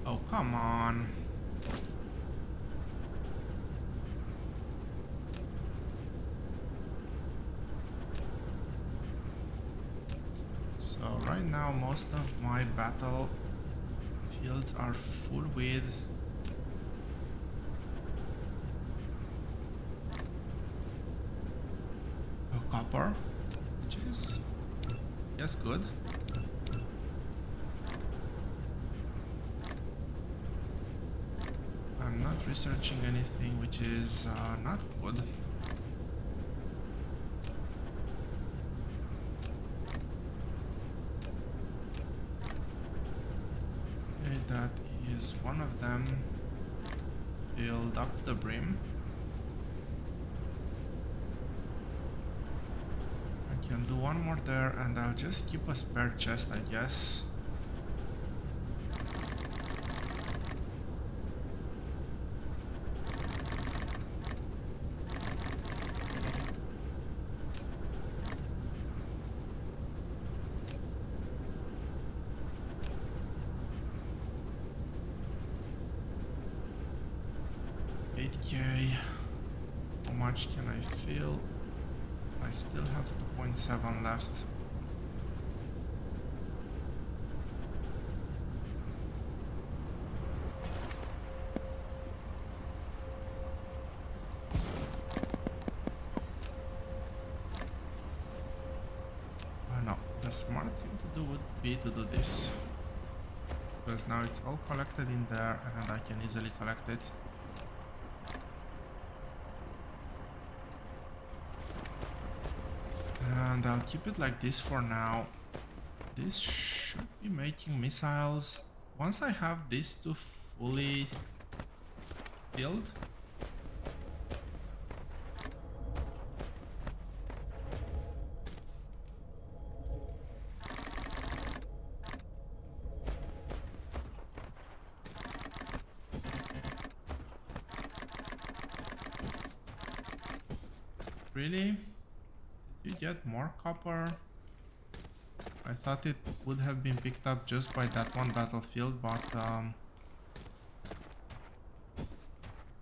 Oh, come on. now most of my battle fields are full with copper, which is, yes, good. I'm not researching anything, which is not good. Okay, that is one of them filled up to the brim. I can do one more there, and I'll just keep a spare chest, I guess. How much can I fill? I still have 2.7 left. No, the smart thing to do would be to do this. Because now it's all collected in there and I can easily collect it. And I'll keep it like this for now. This should be making missiles. Once I have these two fully filled, really? You get more copper? I thought it would have been picked up just by that one battlefield, but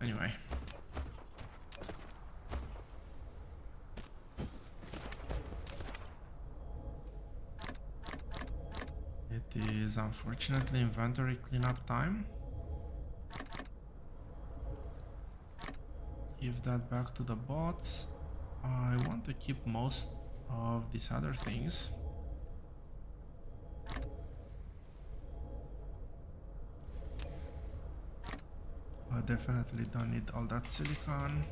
anyway. It is unfortunately inventory cleanup time. Give that back to the bots. I want to keep most of these other things. I definitely don't need all that silicon.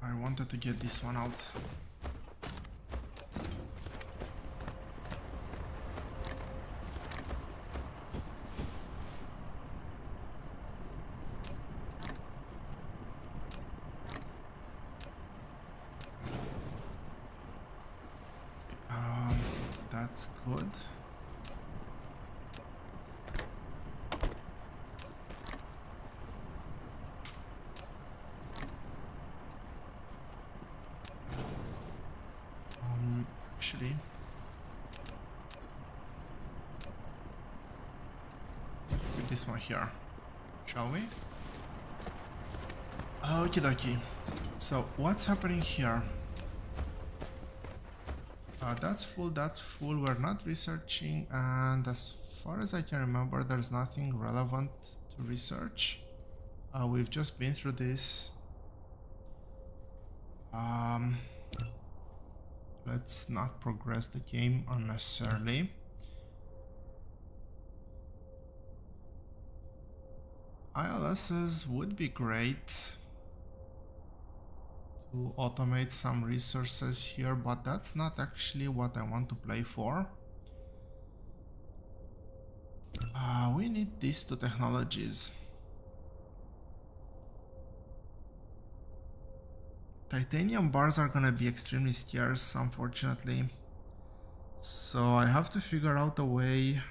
I wanted to get this one out. That's good. Actually, let's put this one here, shall we? Okie dokie. So what's happening here? That's full, we're not researching, and as far as I can remember, there's nothing relevant to research. We've just been through this. Let's not progress the game unnecessarily. ILSs would be great to automate some resources here, but that's not actually what I want to play for. We need these two technologies. Titanium bars are gonna be extremely scarce, unfortunately. So I have to figure out a way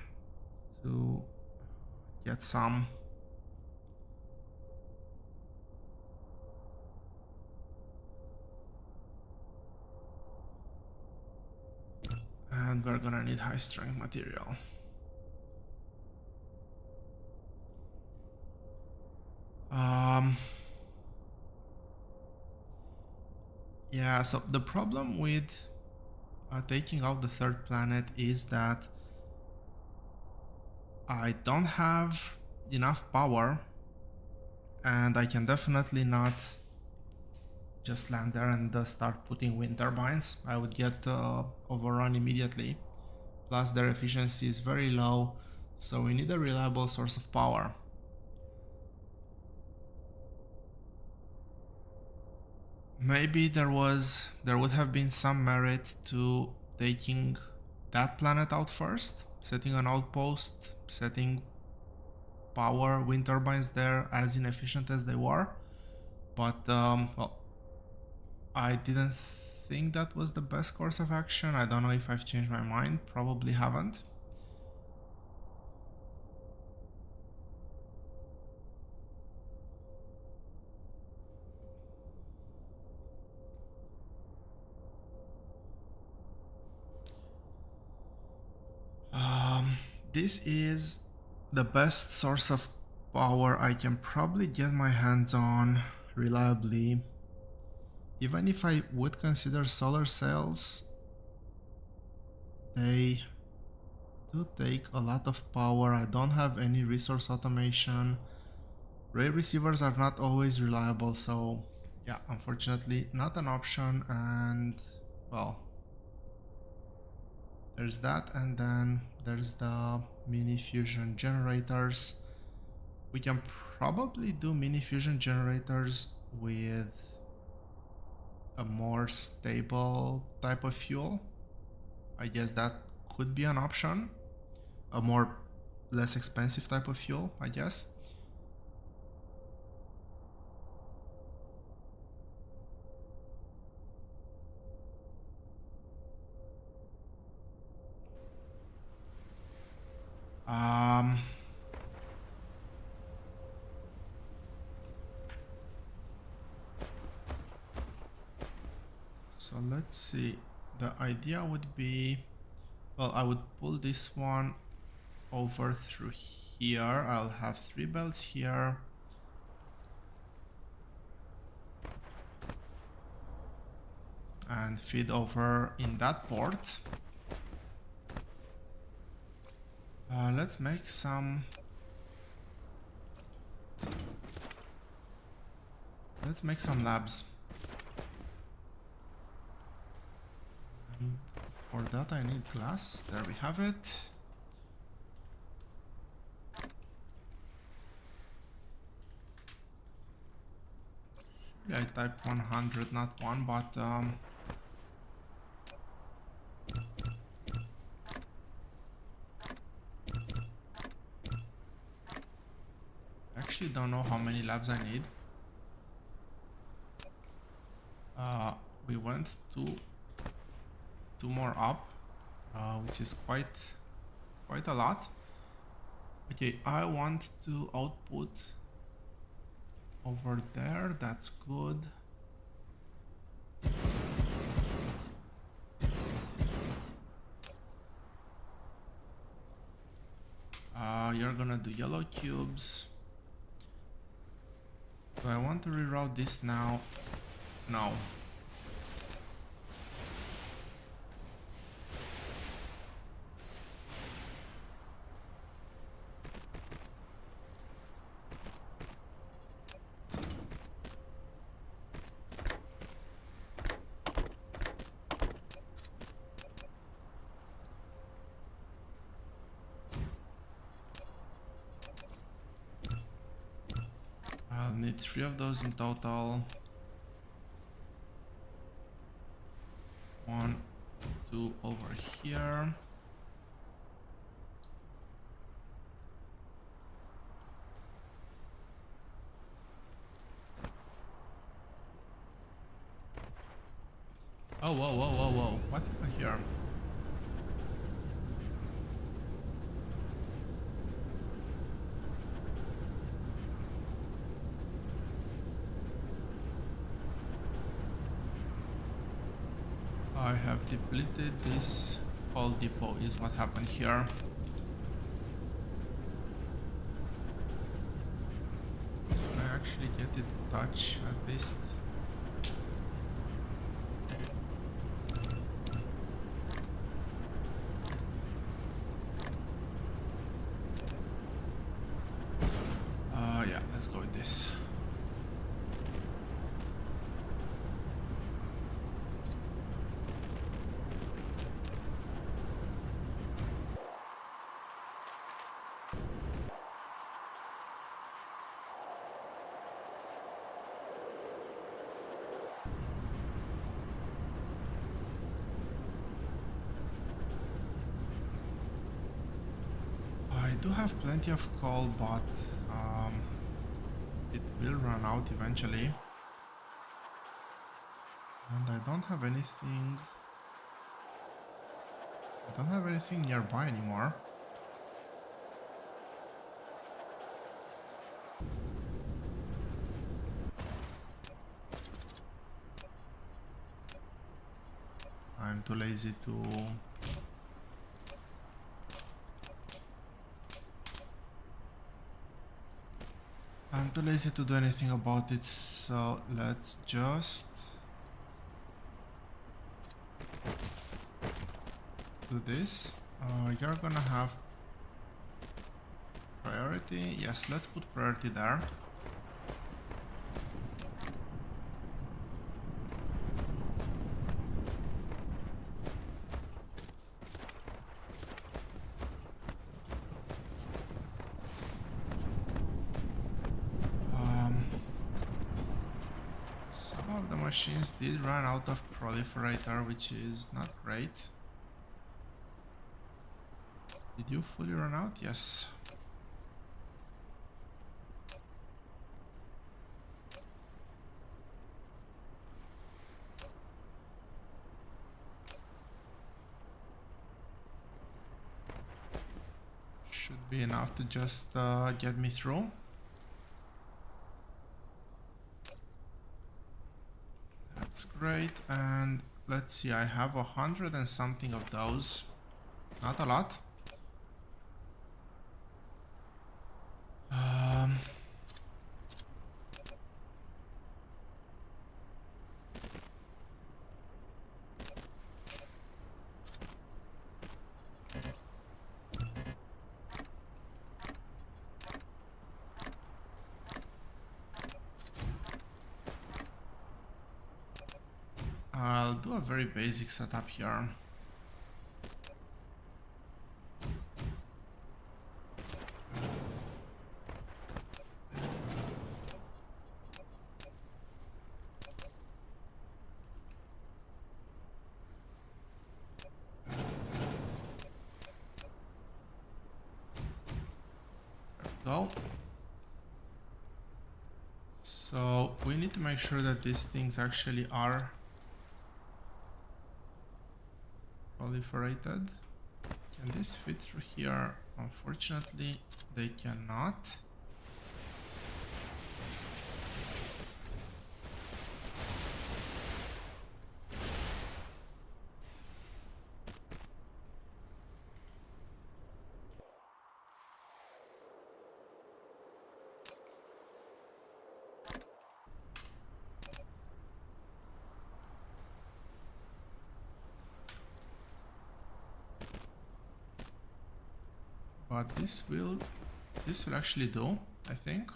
to get some. And we're gonna need high strength material. Yeah, so the problem with taking out the third planet is that I don't have enough power, and I can definitely not just land there and start putting wind turbines. I would get overrun immediately. Plus their efficiency is very low, so we need a reliable source of power. Maybe there would have been some merit to taking that planet out first, setting an outpost, setting power wind turbines there as inefficient as they were. But well, I didn't think that was the best course of action. I don't know if I've changed my mind, probably haven't. This is the best source of power I can probably get my hands on reliably. Even if I would consider solar cells, they do take a lot of power. I don't have any resource automation. Ray receivers are not always reliable, so yeah, unfortunately not an option. And well, there's that, and then there's the mini fusion generators. We can probably do mini fusion generators with a more stable type of fuel. I guess that could be an option. A more less expensive type of fuel, I guess. So let's see. The idea would be, well, I would pull this one over through here. I'll have 3 belts here. And feed over in that port. Let's make some... Let's make some labs. And for that I need glass. There we have it. I typed 100, not 1, but actually don't know how many labs I need. We went two more up, which is quite a lot. Okay, I want to output over there. That's good. You're gonna do yellow cubes. Do I want to reroute this now? No. I'll need 3 of those in total. 1, 2 over here. Oh, whoa. What happened here? I have depleted this whole depot is what happened here. I actually get it to touch at least. Yeah, let's go with this. I do have plenty of coal, but it will run out eventually. And I don't have anything nearby anymore. I'm too lazy to do anything about it, so let's just do this. You're gonna have priority. Yes, let's put priority there. Some of the machines did run out of proliferator, which is not great. Did you fully run out? Yes. Should be enough to just get me through. That's great. And let's see, I have 100 and something of those. Not a lot. I'll do a very basic setup here. Go. So we need to make sure that these things actually are proliferated. Can this fit through here? Unfortunately, they cannot. But this will actually do, I think.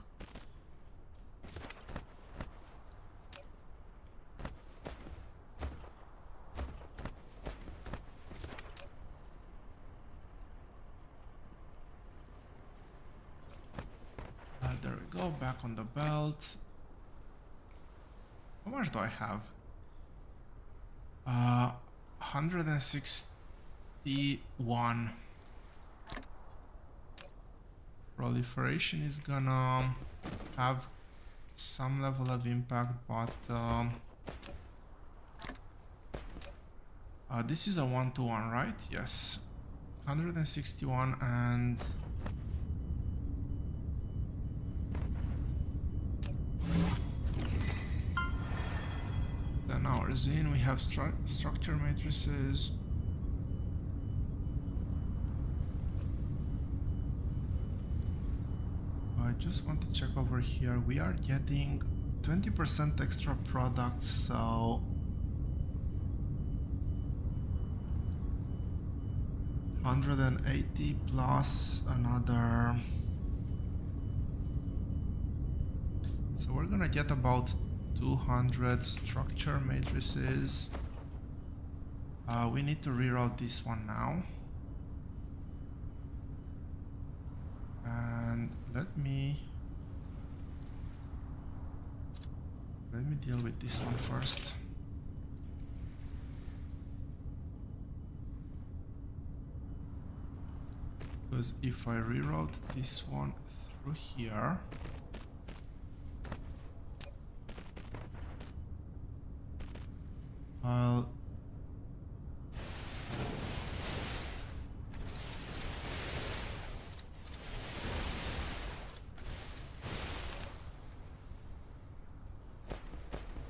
There we go, back on the belt. How much do I have? 161. Proliferation is gonna have some level of impact, but this is a 1-to-1, right? Yes. 161 and 10 hours in, we have structure matrices. just want to check over here. We are getting 20% extra products, so 180 plus another. So we're gonna get about 200 structure matrices. We need to reroute this one now. And let me deal with this one first. Because if I reroute this one through here, I'll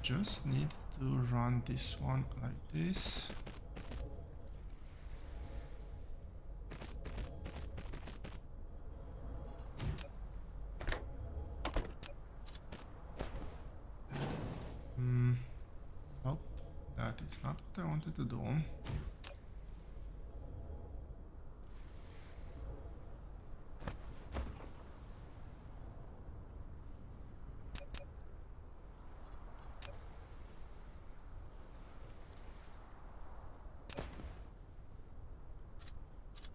just need to run this one like this. Nope, that is not what I wanted to do.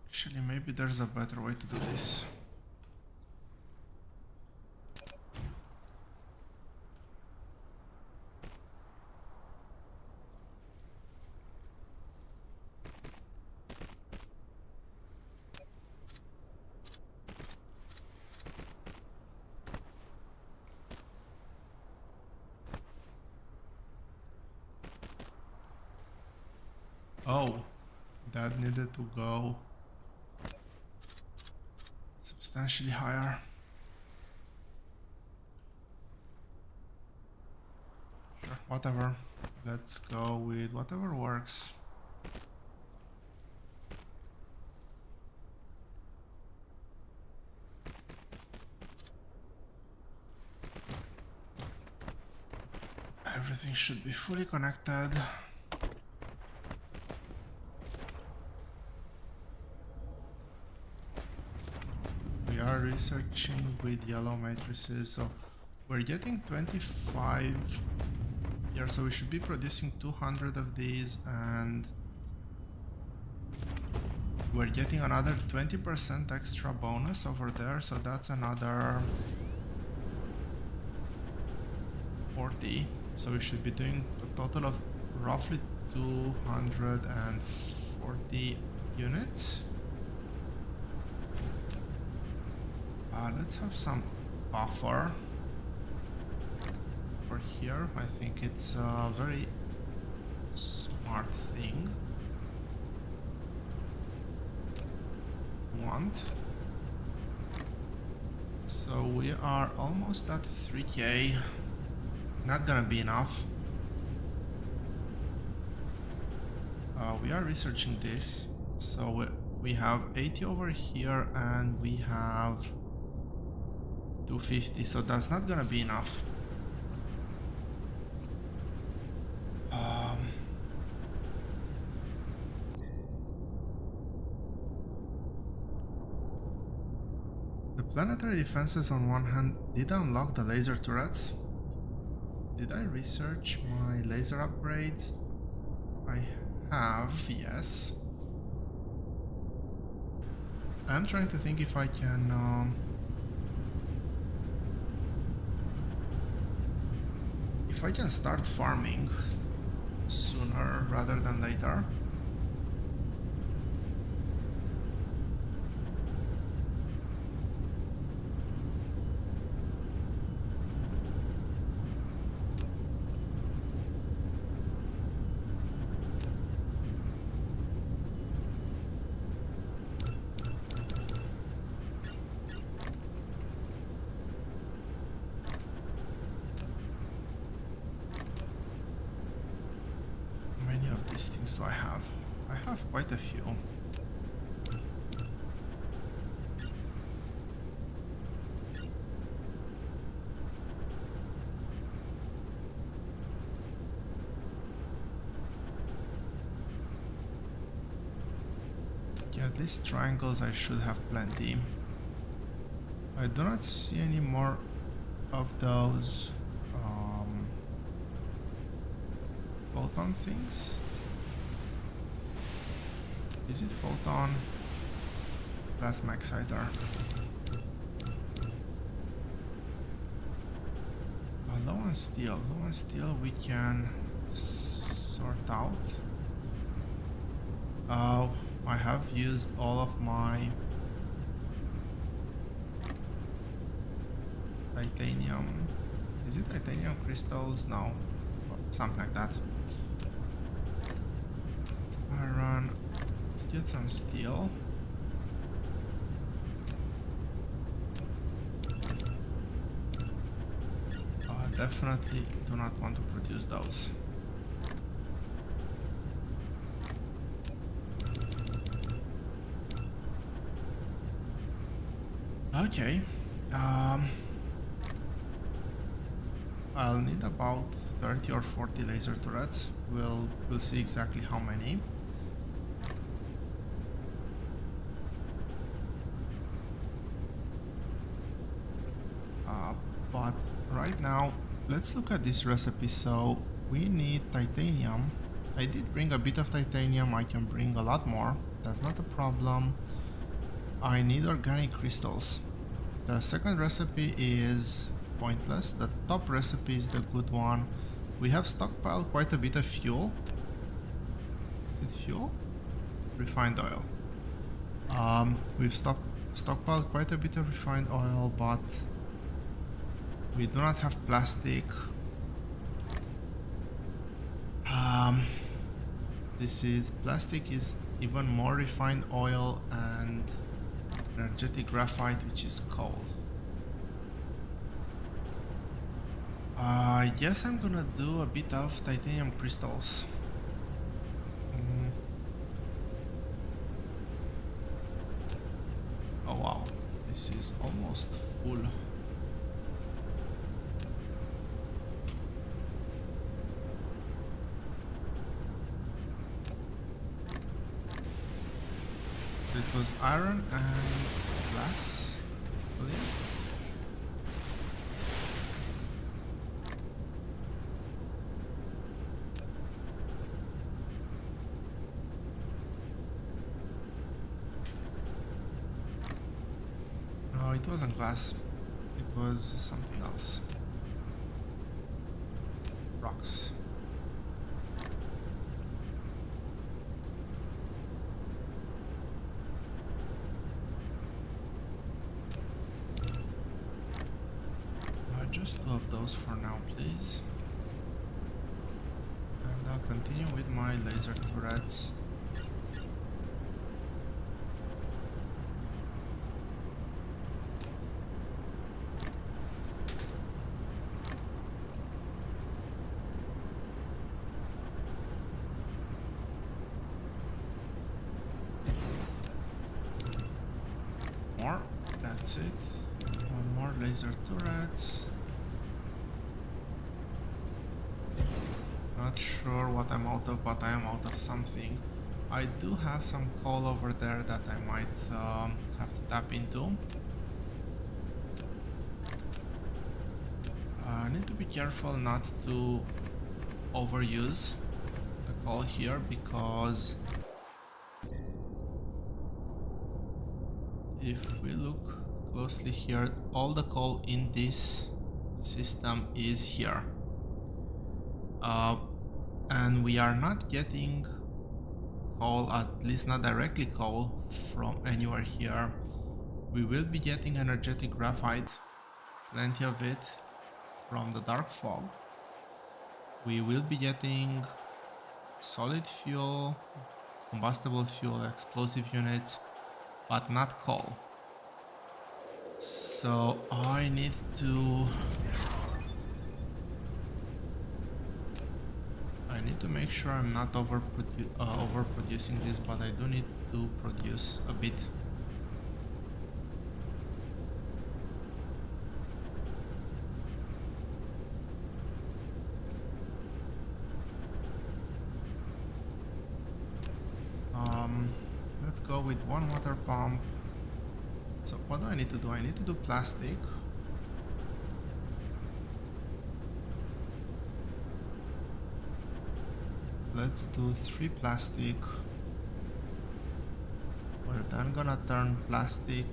Actually, maybe there's a better way to do this. Oh, that needed to go substantially higher. Sure, whatever. Let's go with whatever works. Everything should be fully connected. We are researching with yellow matrices, so we're getting 25 here, so we should be producing 200 of these, and we're getting another 20% extra bonus over there, so that's another 40. So we should be doing a total of roughly 240 units. Let's have some buffer for here. I think it's a very smart thing. So we are almost at 3k. Not gonna be enough. We are researching this, so we have 80 over here and we have 250, so that's not gonna be enough. The planetary defenses on one hand did unlock the laser turrets. Did I research my laser upgrades? I have, yes. I'm trying to think if I can start farming sooner rather than later. These things do I have? I have quite a few. At least triangles I should have plenty. I do not see any more of those photon things. Is it photon? Plasma exciter. Low on steel. Low on steel we can sort out. I have used all of my titanium. Is it titanium crystals? No. Something like that. It's iron. Let's get some steel. Definitely do not want to produce those. Okay. I'll need about 30 or 40 laser turrets. We'll see exactly how many. But right now, let's look at this recipe. So we need titanium. I did bring a bit of titanium. I can bring a lot more. That's not a problem. I need organic crystals. The second recipe is pointless. The top recipe is the good one. We have stockpiled quite a bit of fuel. Is it fuel? Refined oil. We've stockpiled quite a bit of refined oil, but we do not have plastic. Plastic is even more refined oil and energetic graphite, which is coal. I guess I'm gonna do a bit of titanium crystals. Oh wow, this is almost full. It was iron and glass, I believe. No, it wasn't glass. It was something else. Rocks. Just two of those for now, please. And I'll continue with my laser turrets. More. That's it. One more laser turrets. Not sure what I'm out of, but I am out of something. I do have some coal over there that I might have to tap into. I need to be careful not to overuse the coal here, because if we look closely here, all the coal in this system is here. And we are not getting coal, at least not directly coal, from anywhere here. We will be getting energetic graphite, plenty of it, from the dark fog. We will be getting solid fuel, combustible fuel, explosive units, but not coal. So I need to make sure I'm not overproducing this, but I do need to produce a bit. let's go with one water pump. So what do I need to do? I need to do plastic. Let's do 3 plastic. We're then gonna turn plastic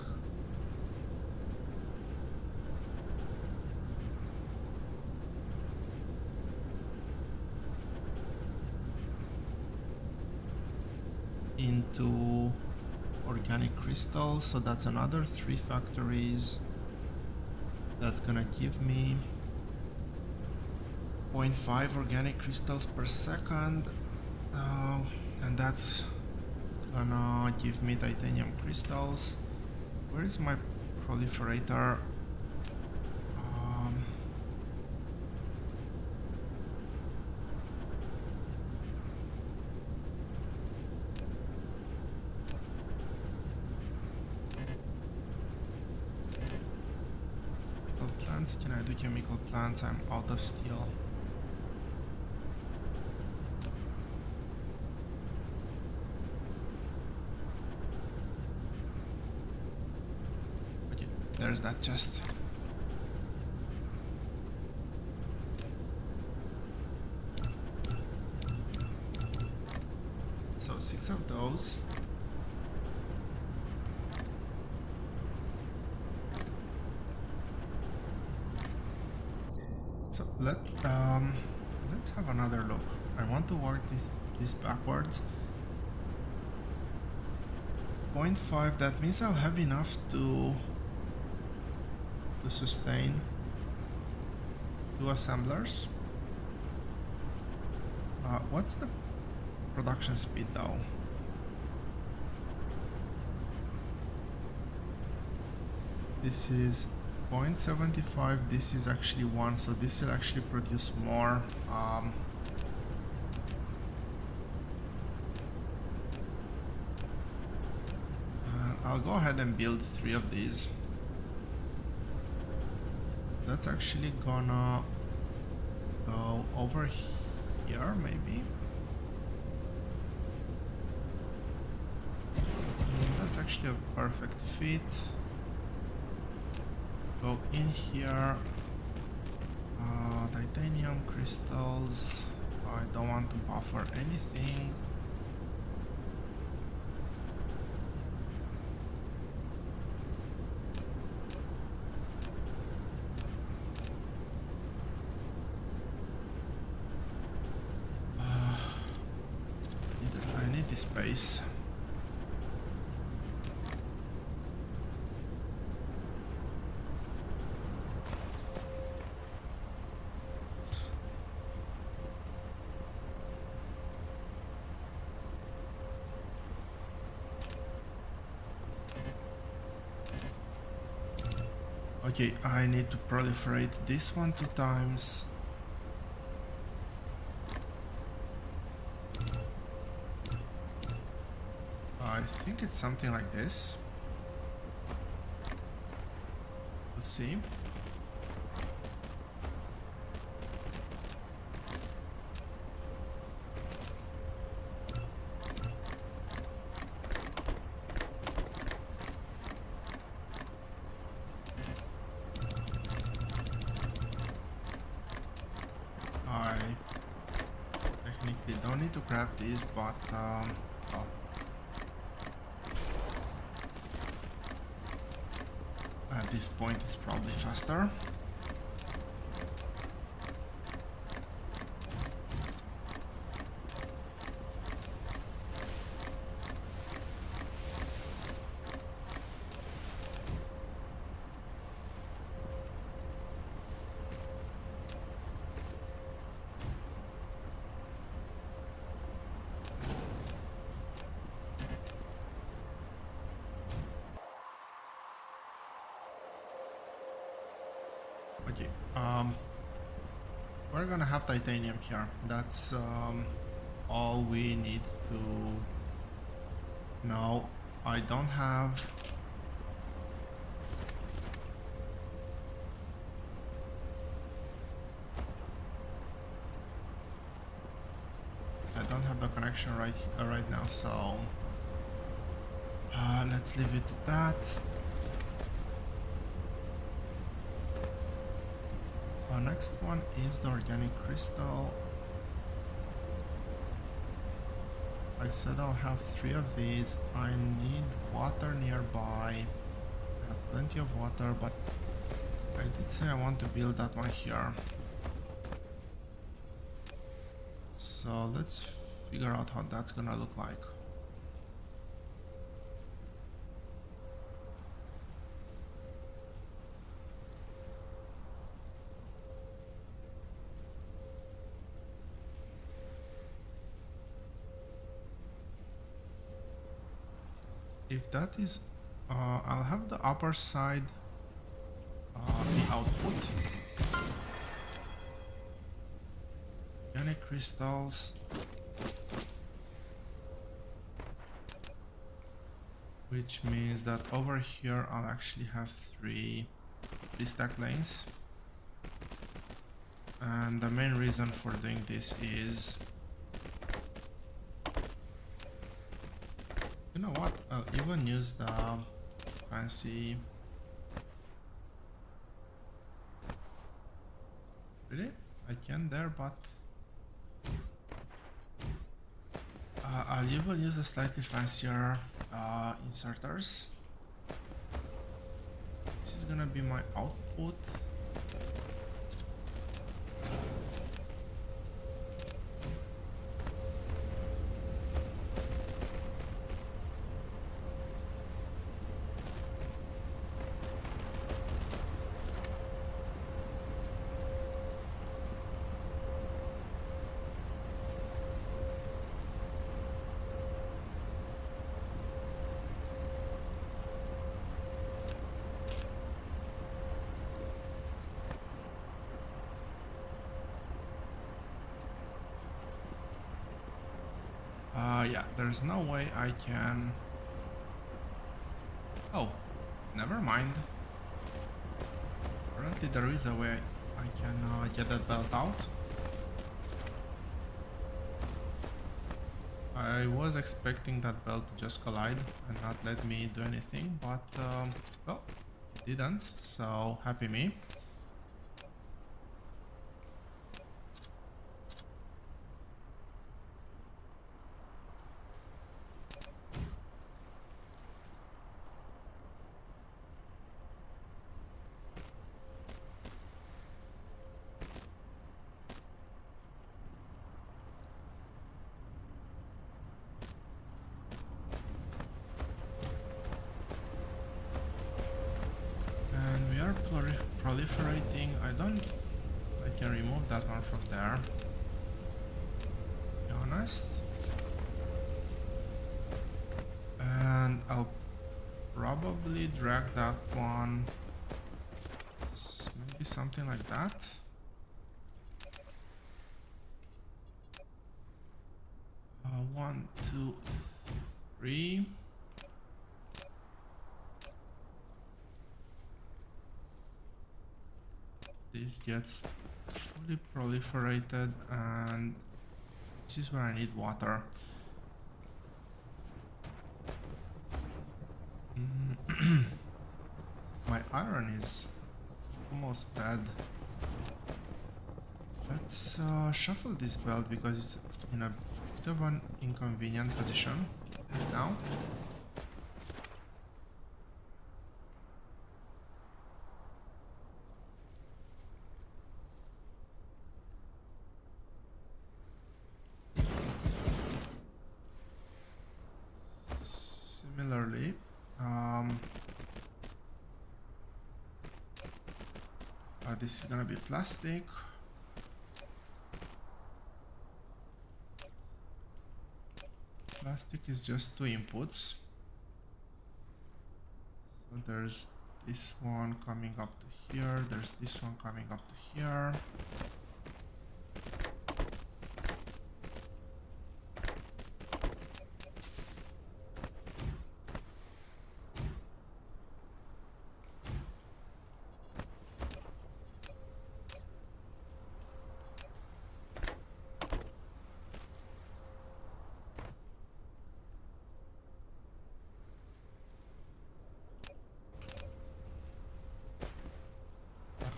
into organic crystals, so that's another 3 factories. That's gonna give me 0.5 organic crystals per second, and that's gonna give me titanium crystals. Where is my proliferator? Plants? Can I do chemical plants? I'm out of steel. Okay, there's that chest. So 6 of those. So let's have another look. I want to work this backwards. 0.5, that means I'll have enough to sustain 2 assemblers. What's the production speed though? This is 0.75, this is actually 1, so this will actually produce more. I'll go ahead and build 3 of these. That's actually gonna go over here, maybe. That's actually a perfect fit. Go in here. Titanium crystals. I don't want to buffer anything. I need this space. Okay, I need to proliferate this one 2 times. I think it's something like this. Let's see. I technically don't need to grab these, but well, at this point it's probably faster. Okay, we're gonna have titanium here. That's all we need to know. I don't have the connection right now, so Let's leave it at that. Next one is the organic crystal. I said I'll have 3 of these. I need water nearby. I have plenty of water, but I did say I want to build that one here. So let's figure out how that's gonna look like. If that is, I'll have the upper side the output. Organic crystals. Which means that over here I'll actually have three stack lanes. And the main reason for doing this is, you know what, I'll even use the fancy, really? I can there, but I'll even use the slightly fancier inserters. This is gonna be my output. Yeah, there's no way I can... Oh, never mind. Apparently there is a way I can get that belt out. I was expecting that belt to just collide and not let me do anything, but well, it didn't, so happy me. Proliferating. I can remove that one from there, to be honest. And I'll probably drag that one, maybe something like that. One, two, three. This gets fully proliferated, and this is where I need water. My iron is almost dead. Let's shuffle this belt because it's in a bit of an inconvenient position right now. Similarly, this is gonna be plastic. Plastic is just 2 inputs. So there's this one coming up to here, there's this one coming up to here.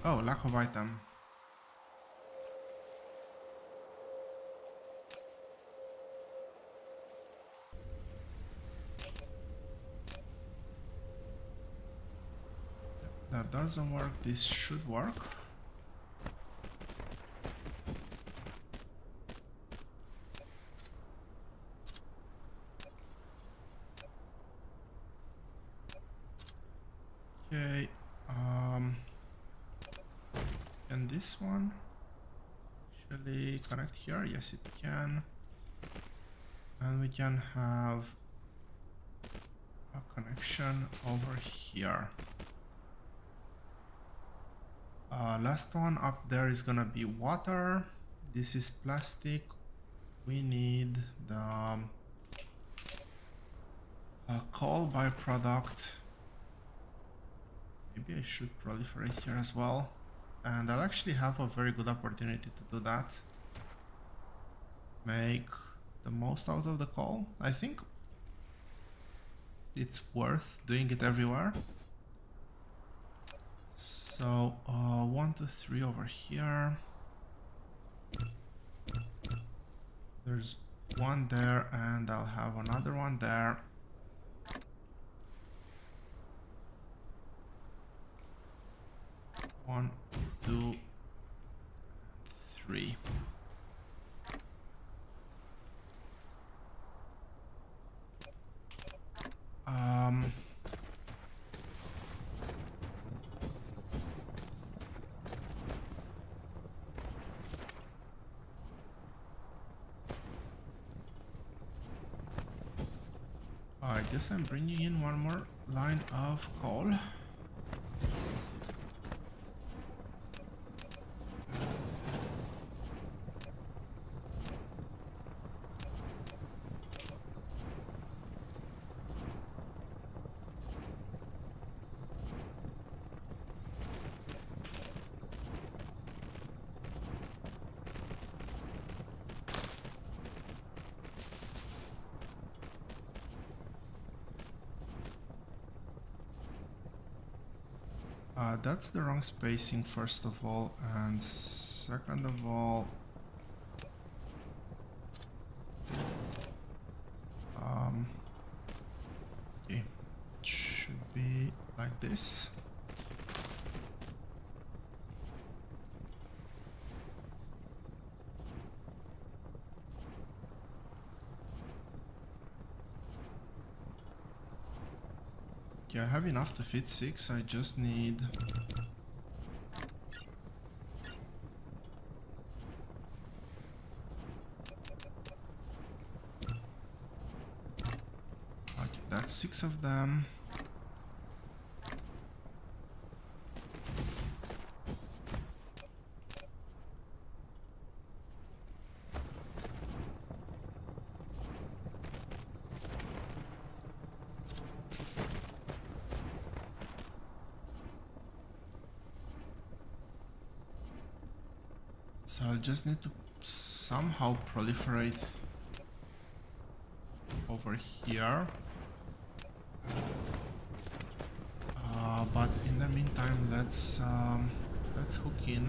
Oh, lack of item. That doesn't work. This should work. Okay. Can this one actually connect here? Yes, it can. And we can have a connection over here. Last one up there is gonna be water. This is plastic. We need the coal byproduct. Maybe I should proliferate here as well. And I'll actually have a very good opportunity to do that. Make the most out of the coal. I think it's worth doing it everywhere. So 1, 2, 3 over here. There's one there, and I'll have another one there. One, 2, 3. I guess I'm bringing in one more line of coal. That's the wrong spacing, first of all, and second of all, okay, it should be like this. Okay, I have enough to fit 6, I just need... Okay, that's 6 of them. So I'll just need to somehow proliferate over here. But in the meantime, let's hook in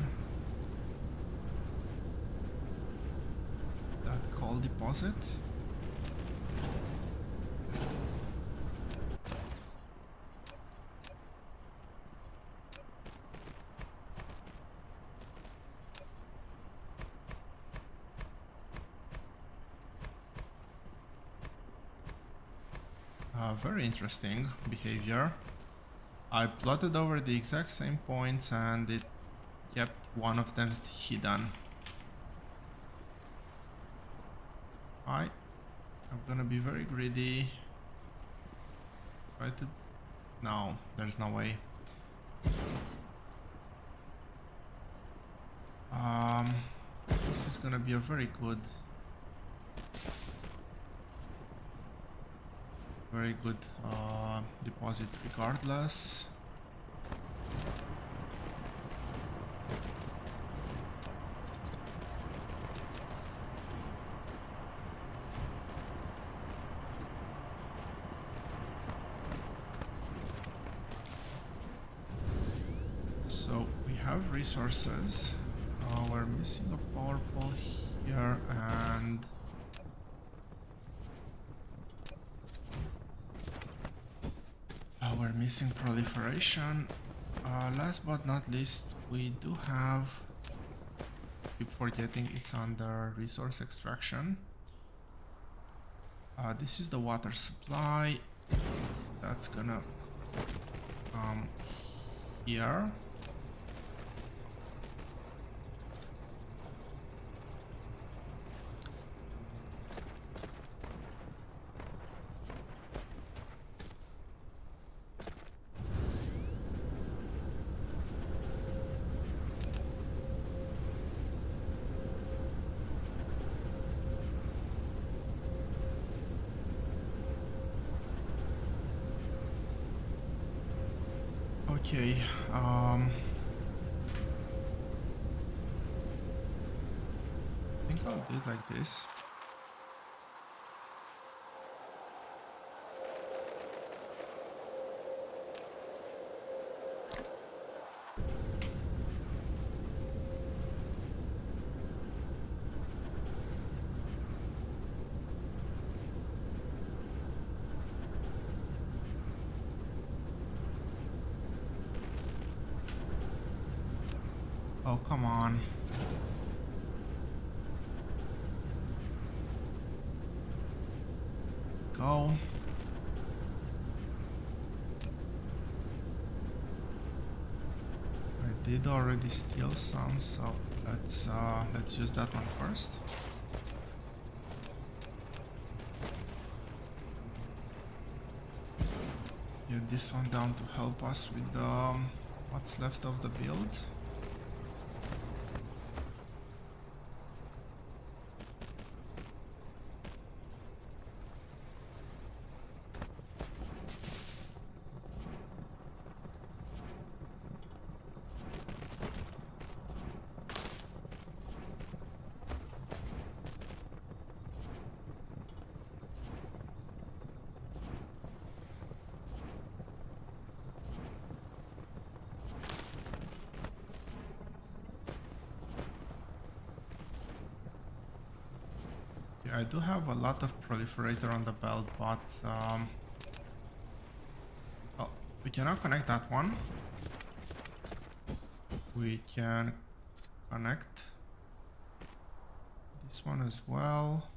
that coal deposit. Very interesting behavior. I plotted over the exact same points and it kept one of them hidden. I'm gonna be very greedy. Try to... No, there's no way. This is gonna be a very good deposit regardless. So we have resources. We're missing a power pole here, and we're missing proliferation. Last but not least, we do have, keep forgetting it's under resource extraction. This is the water supply. That's gonna come here. Okay, I think I'll do it like this. Oh, come on. Go. I did already steal some, so let's use that one first. Get this one down to help us with what's left of the build. I do have a lot of proliferator on the belt, but oh, we cannot connect that one. We can connect this one as well.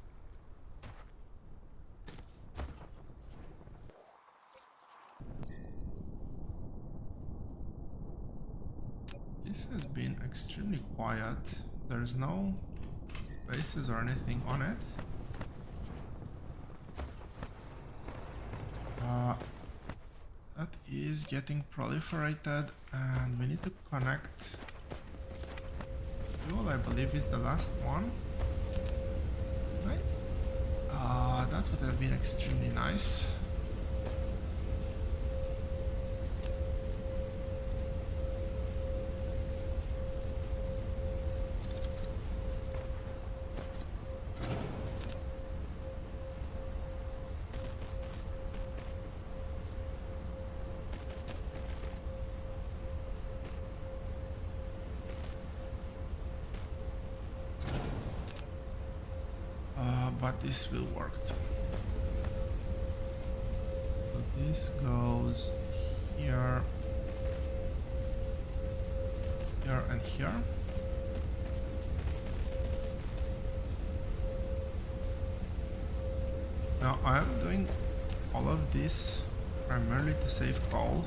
This has been extremely quiet. There's no bases or anything on it. That is getting proliferated, and we need to connect fuel. I believe is the last one, right? That would have been extremely nice. But this will work too. So this goes here, here, and here. Now I am doing all of this primarily to save coal.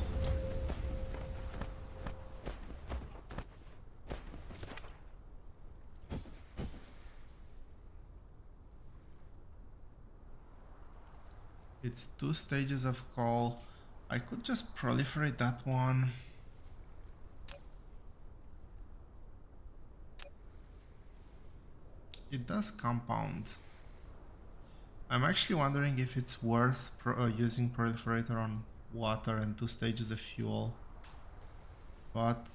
It's 2 stages of coal. I could just proliferate that one. It does compound. I'm actually wondering if it's worth using proliferator on water and 2 stages of fuel. But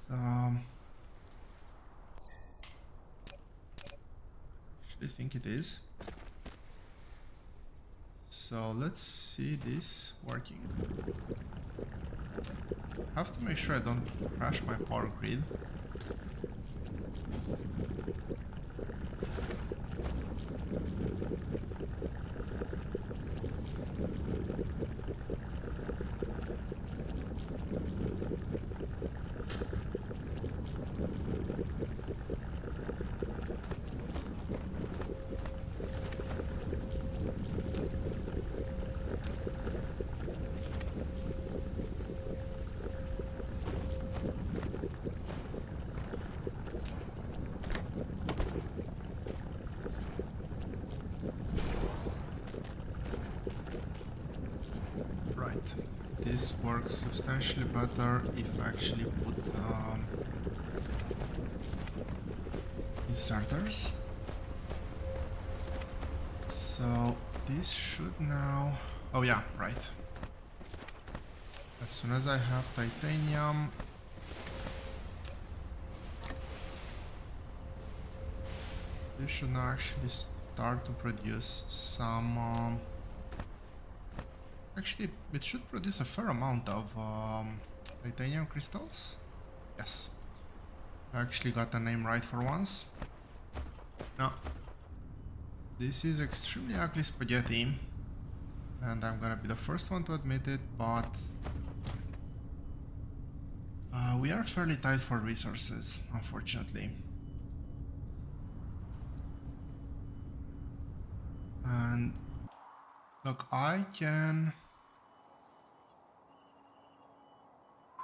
actually think it is. So let's see this working. Have to make sure I don't crash my power grid. This works substantially better if I actually put inserters. So this should now... Oh yeah, right. As soon as I have titanium, this should now actually start to produce some... Actually, it should produce a fair amount of titanium crystals. Yes. I actually got the name right for once. Now, this is extremely ugly spaghetti. And I'm gonna be the first one to admit it, but... we are fairly tight for resources, unfortunately. And... Look, I can...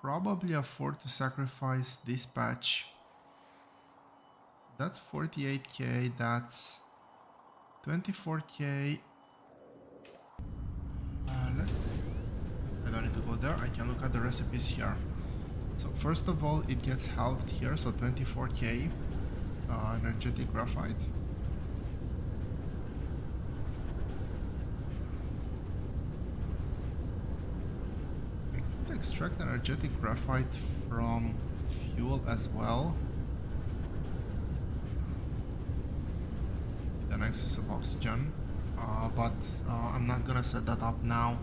probably afford to sacrifice this patch. That's 48k, that's 24k. I don't need to go there, I can look at the recipes here. So first of all, it gets halved here, so 24k energetic graphite. Extract energetic graphite from fuel as well. With an excess of oxygen, but I'm not gonna set that up now.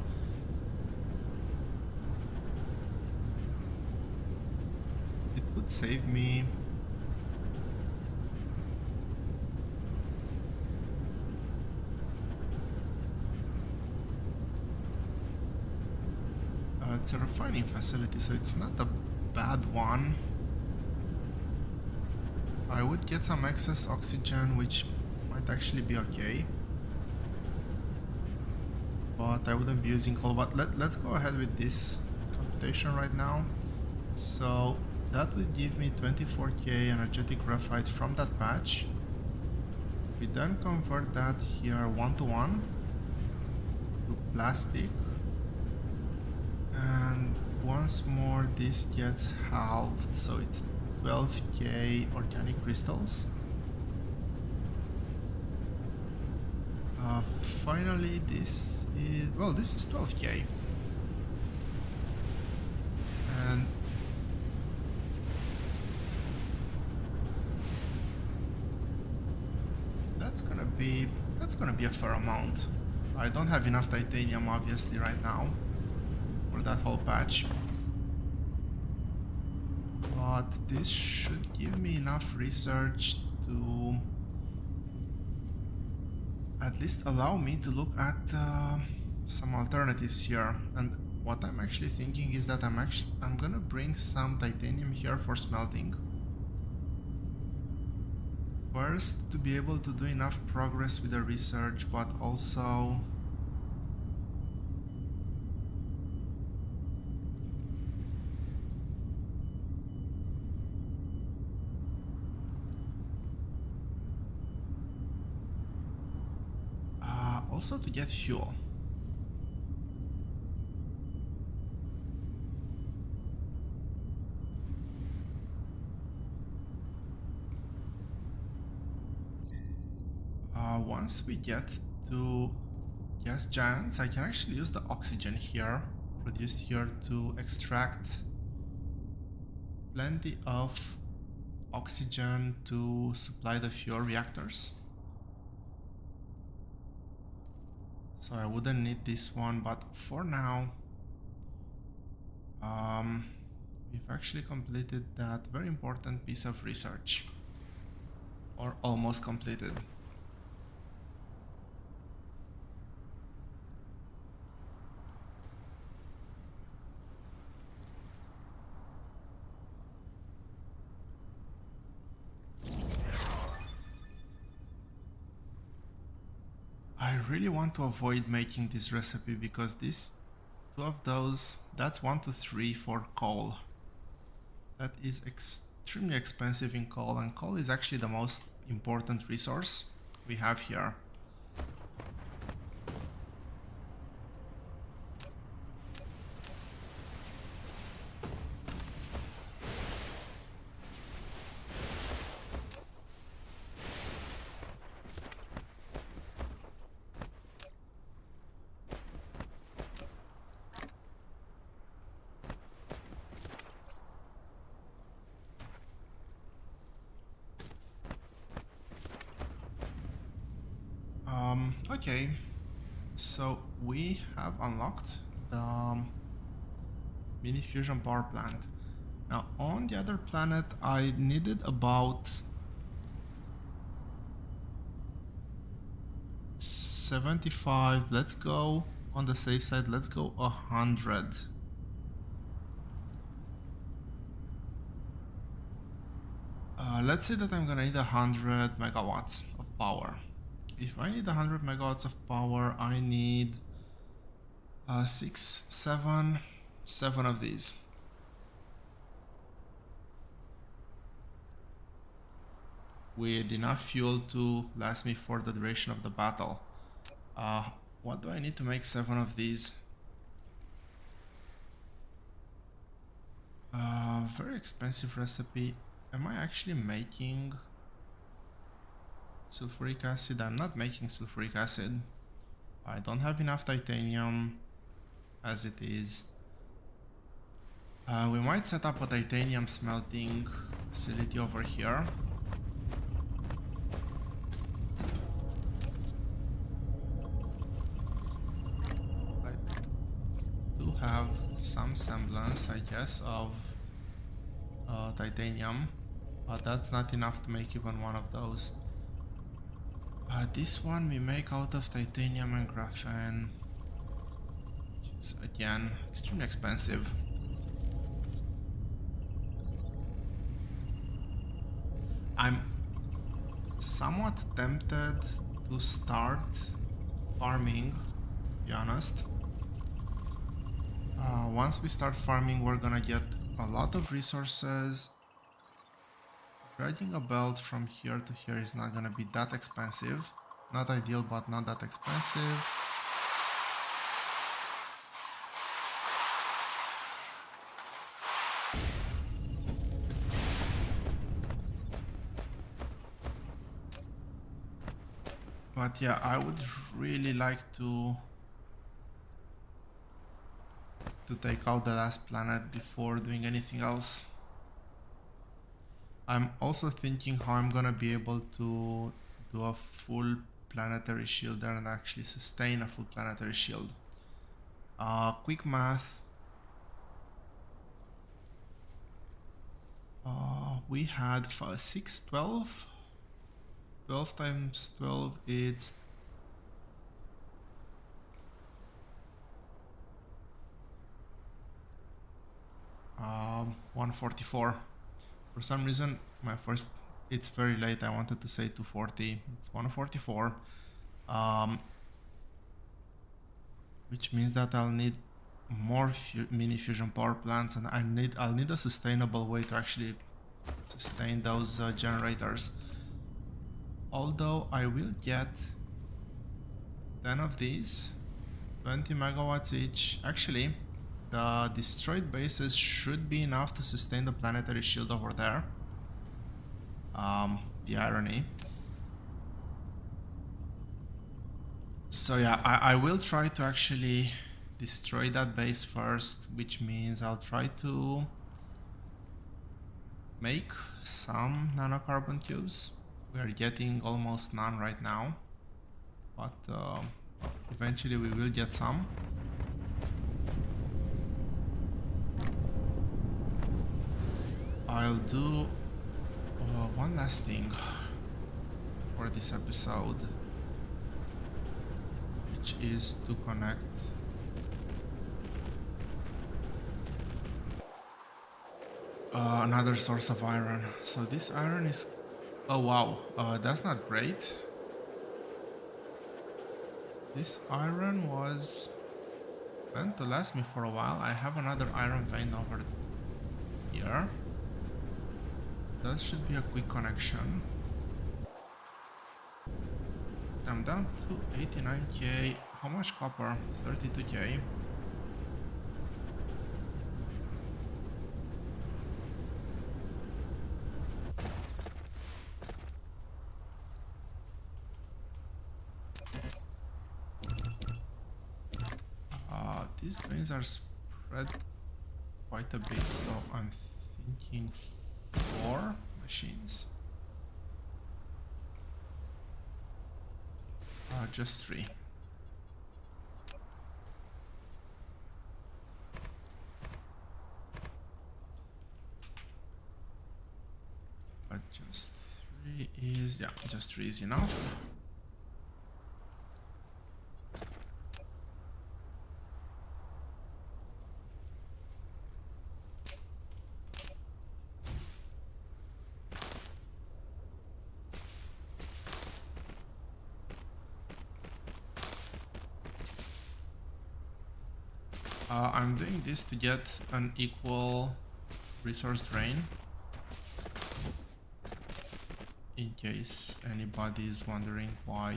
It would save me it's a refining facility, so it's not a bad one. I would get some excess oxygen, which might actually be okay. But I wouldn't be using coal. But let's go ahead with this computation right now. So that would give me 24k energetic graphite from that patch. We then convert that here 1-to-1 to plastic. And once more this gets halved, so it's 12k organic crystals. Finally this is... well, this is 12k. And that's gonna be a fair amount. I don't have enough titanium obviously right now for that whole patch, but this should give me enough research to at least allow me to look at some alternatives here. And what I'm actually thinking is that I'm gonna bring some titanium here for smelting. First, to be able to do enough progress with the research, but also to get fuel. Once we get to gas giants, I can actually use the oxygen here, produced here, to extract plenty of oxygen to supply the fuel reactors. So I wouldn't need this one, but for now, we've actually completed that very important piece of research, or almost completed. I really want to avoid making this recipe because this two of those, that's 1 to 3 for coal. That is extremely expensive in coal, and coal is actually the most important resource we have here. Okay, so we have unlocked the mini fusion power plant. Now on the other planet I needed about 75. Let's go on the safe side, let's go 100. Let's say that I'm gonna need 100 megawatts of power. If I need 100 megawatts of power, I need 7 of these. With enough fuel to last me for the duration of the battle. What do I need to make 7 of these? Very expensive recipe. Am I actually making sulfuric acid? I'm not making sulfuric acid. I don't have enough titanium as it is. We might set up a titanium smelting facility over here. I do have some semblance, I guess, of titanium, but that's not enough to make even one of those. This one we make out of titanium and graphene, which is again extremely expensive. I'm somewhat tempted to start farming, to be honest. Once we start farming, we're gonna get a lot of resources. Dragging a belt from here to here is not gonna be that expensive. Not ideal, but not that expensive. But yeah, I would really like to take out the last planet before doing anything else. I'm also thinking how I'm gonna be able to do a full planetary shield there and actually sustain a full planetary shield. Quick math. We had 6, 12. 12 times 12, it's 144. For some reason, it's very late. I wanted to say 240. It's 144. Which means that I'll need more mini fusion power plants, and I'll need a sustainable way to actually sustain those generators. Although I will get 10 of these, 20 megawatts each. Actually, the destroyed bases should be enough to sustain the planetary shield over there. The irony. So yeah, I will try to actually destroy that base first, which means I'll try to make some nanocarbon cubes. We are getting almost none right now, but eventually we will get some. I'll do one last thing for this episode, which is to connect another source of iron. So this iron is... oh wow, that's not great. This iron was meant to last me for a while. I have another iron vein over here. That should be a quick connection. I'm down to 89k. How much copper? 32k. These veins are spread quite a bit, so I'm thinking 4 machines. Just 3. But just 3 is, yeah, just 3 is enough. I'm doing this to get an equal resource drain, in case anybody is wondering why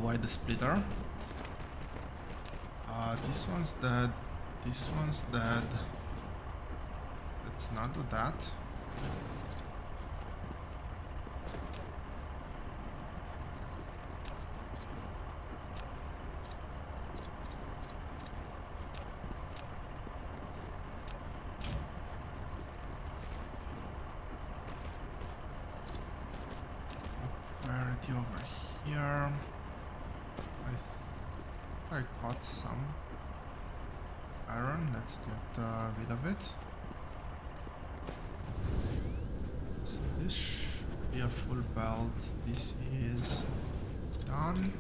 why the splitter. This one's dead, this one's dead. Let's not do that. Priority over here. I caught some iron. Let's get rid of it. So this should be a full belt. This is done.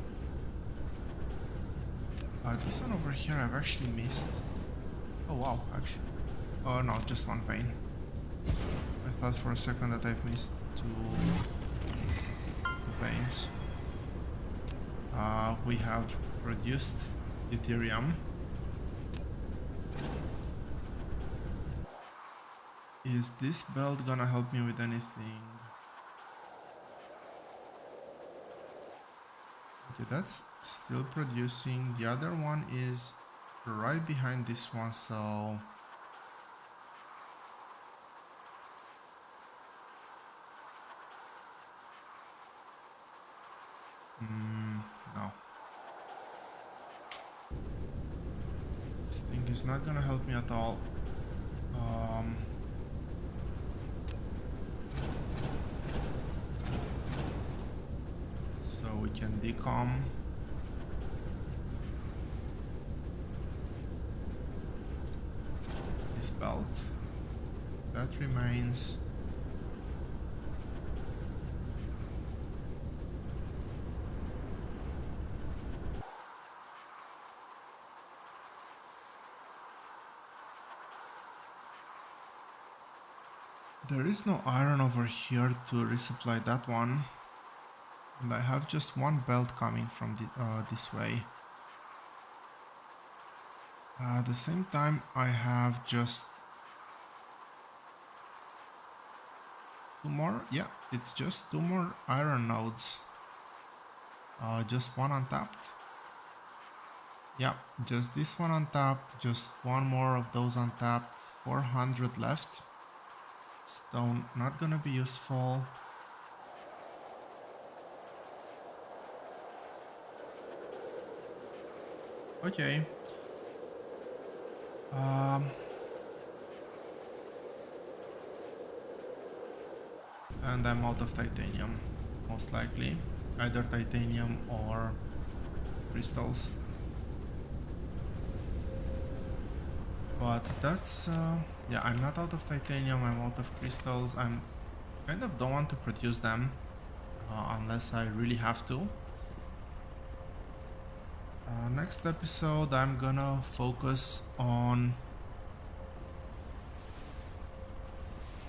This one over here I've actually missed. Oh wow, actually. Oh no, just one vein. I thought for a second that I've missed 2 veins. We have produced deuterium. Is this belt gonna help me with anything? Okay, that's still producing. The other one is right behind this one, so no. This thing is not gonna help me at all. So we can decom. This belt. That remains. There is no iron over here to resupply that one. And I have just one belt coming from this way. At the same time, I have just 2 more. Yeah, it's just 2 more iron nodes. Just one untapped. Yeah, just this one untapped. Just 1 more of those untapped. 400 left. Stone not gonna be useful. Okay. And I'm out of titanium, most likely. Either titanium or crystals. But that's Yeah, I'm not out of titanium, I'm out of crystals. I'm kind of don't want to produce them unless I really have to. Next episode, I'm gonna focus on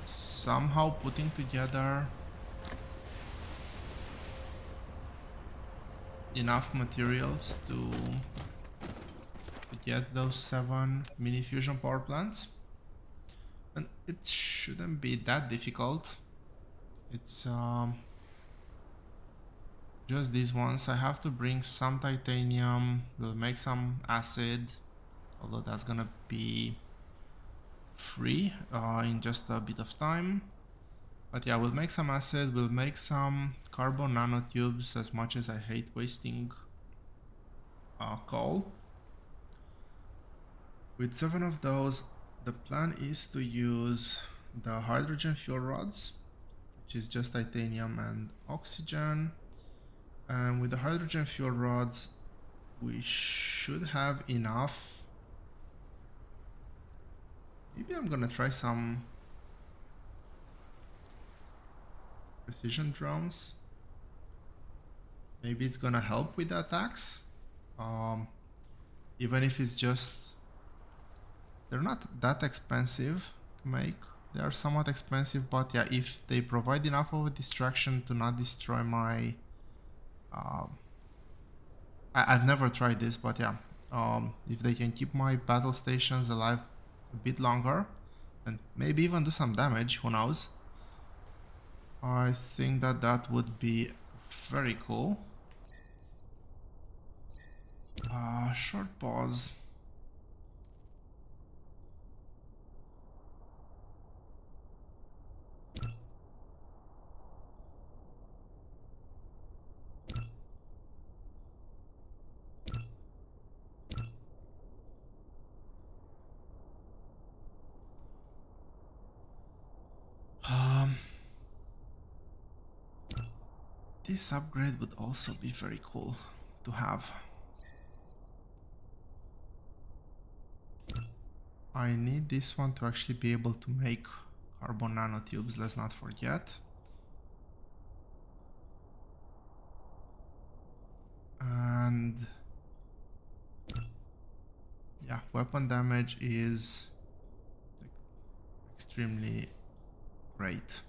somehow putting together enough materials to get those 7 mini fusion power plants. And it shouldn't be that difficult. It's just these ones. I have to bring some titanium. We'll make some acid, although that's gonna be free in just a bit of time. But yeah, we'll make some acid. We'll make some carbon nanotubes, as much as I hate wasting coal. With 7 of those, the plan is to use the hydrogen fuel rods, which is just titanium and oxygen. And with the hydrogen fuel rods, we should have enough. Maybe I'm gonna try some precision drones. Maybe it's gonna help with the attacks. Even if it's just... They're not that expensive to make. They are somewhat expensive, but yeah, if they provide enough of a distraction to not destroy my... I've never tried this, but yeah. If they can keep my battle stations alive a bit longer, and maybe even do some damage, who knows? I think that that would be very cool. Short pause. This upgrade would also be very cool to have. I need this one to actually be able to make carbon nanotubes, let's not forget. And yeah, weapon damage is extremely great.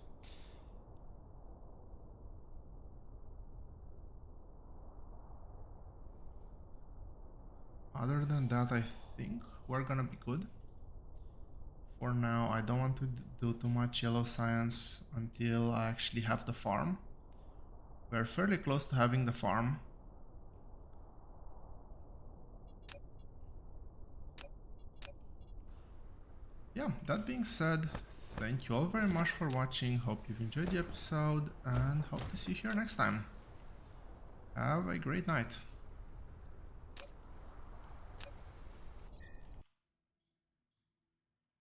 Other than that, I think we're gonna be good. For now, I don't want to do too much yellow science until I actually have the farm. We're fairly close to having the farm. Yeah, that being said, thank you all very much for watching. Hope you've enjoyed the episode and hope to see you here next time. Have a great night.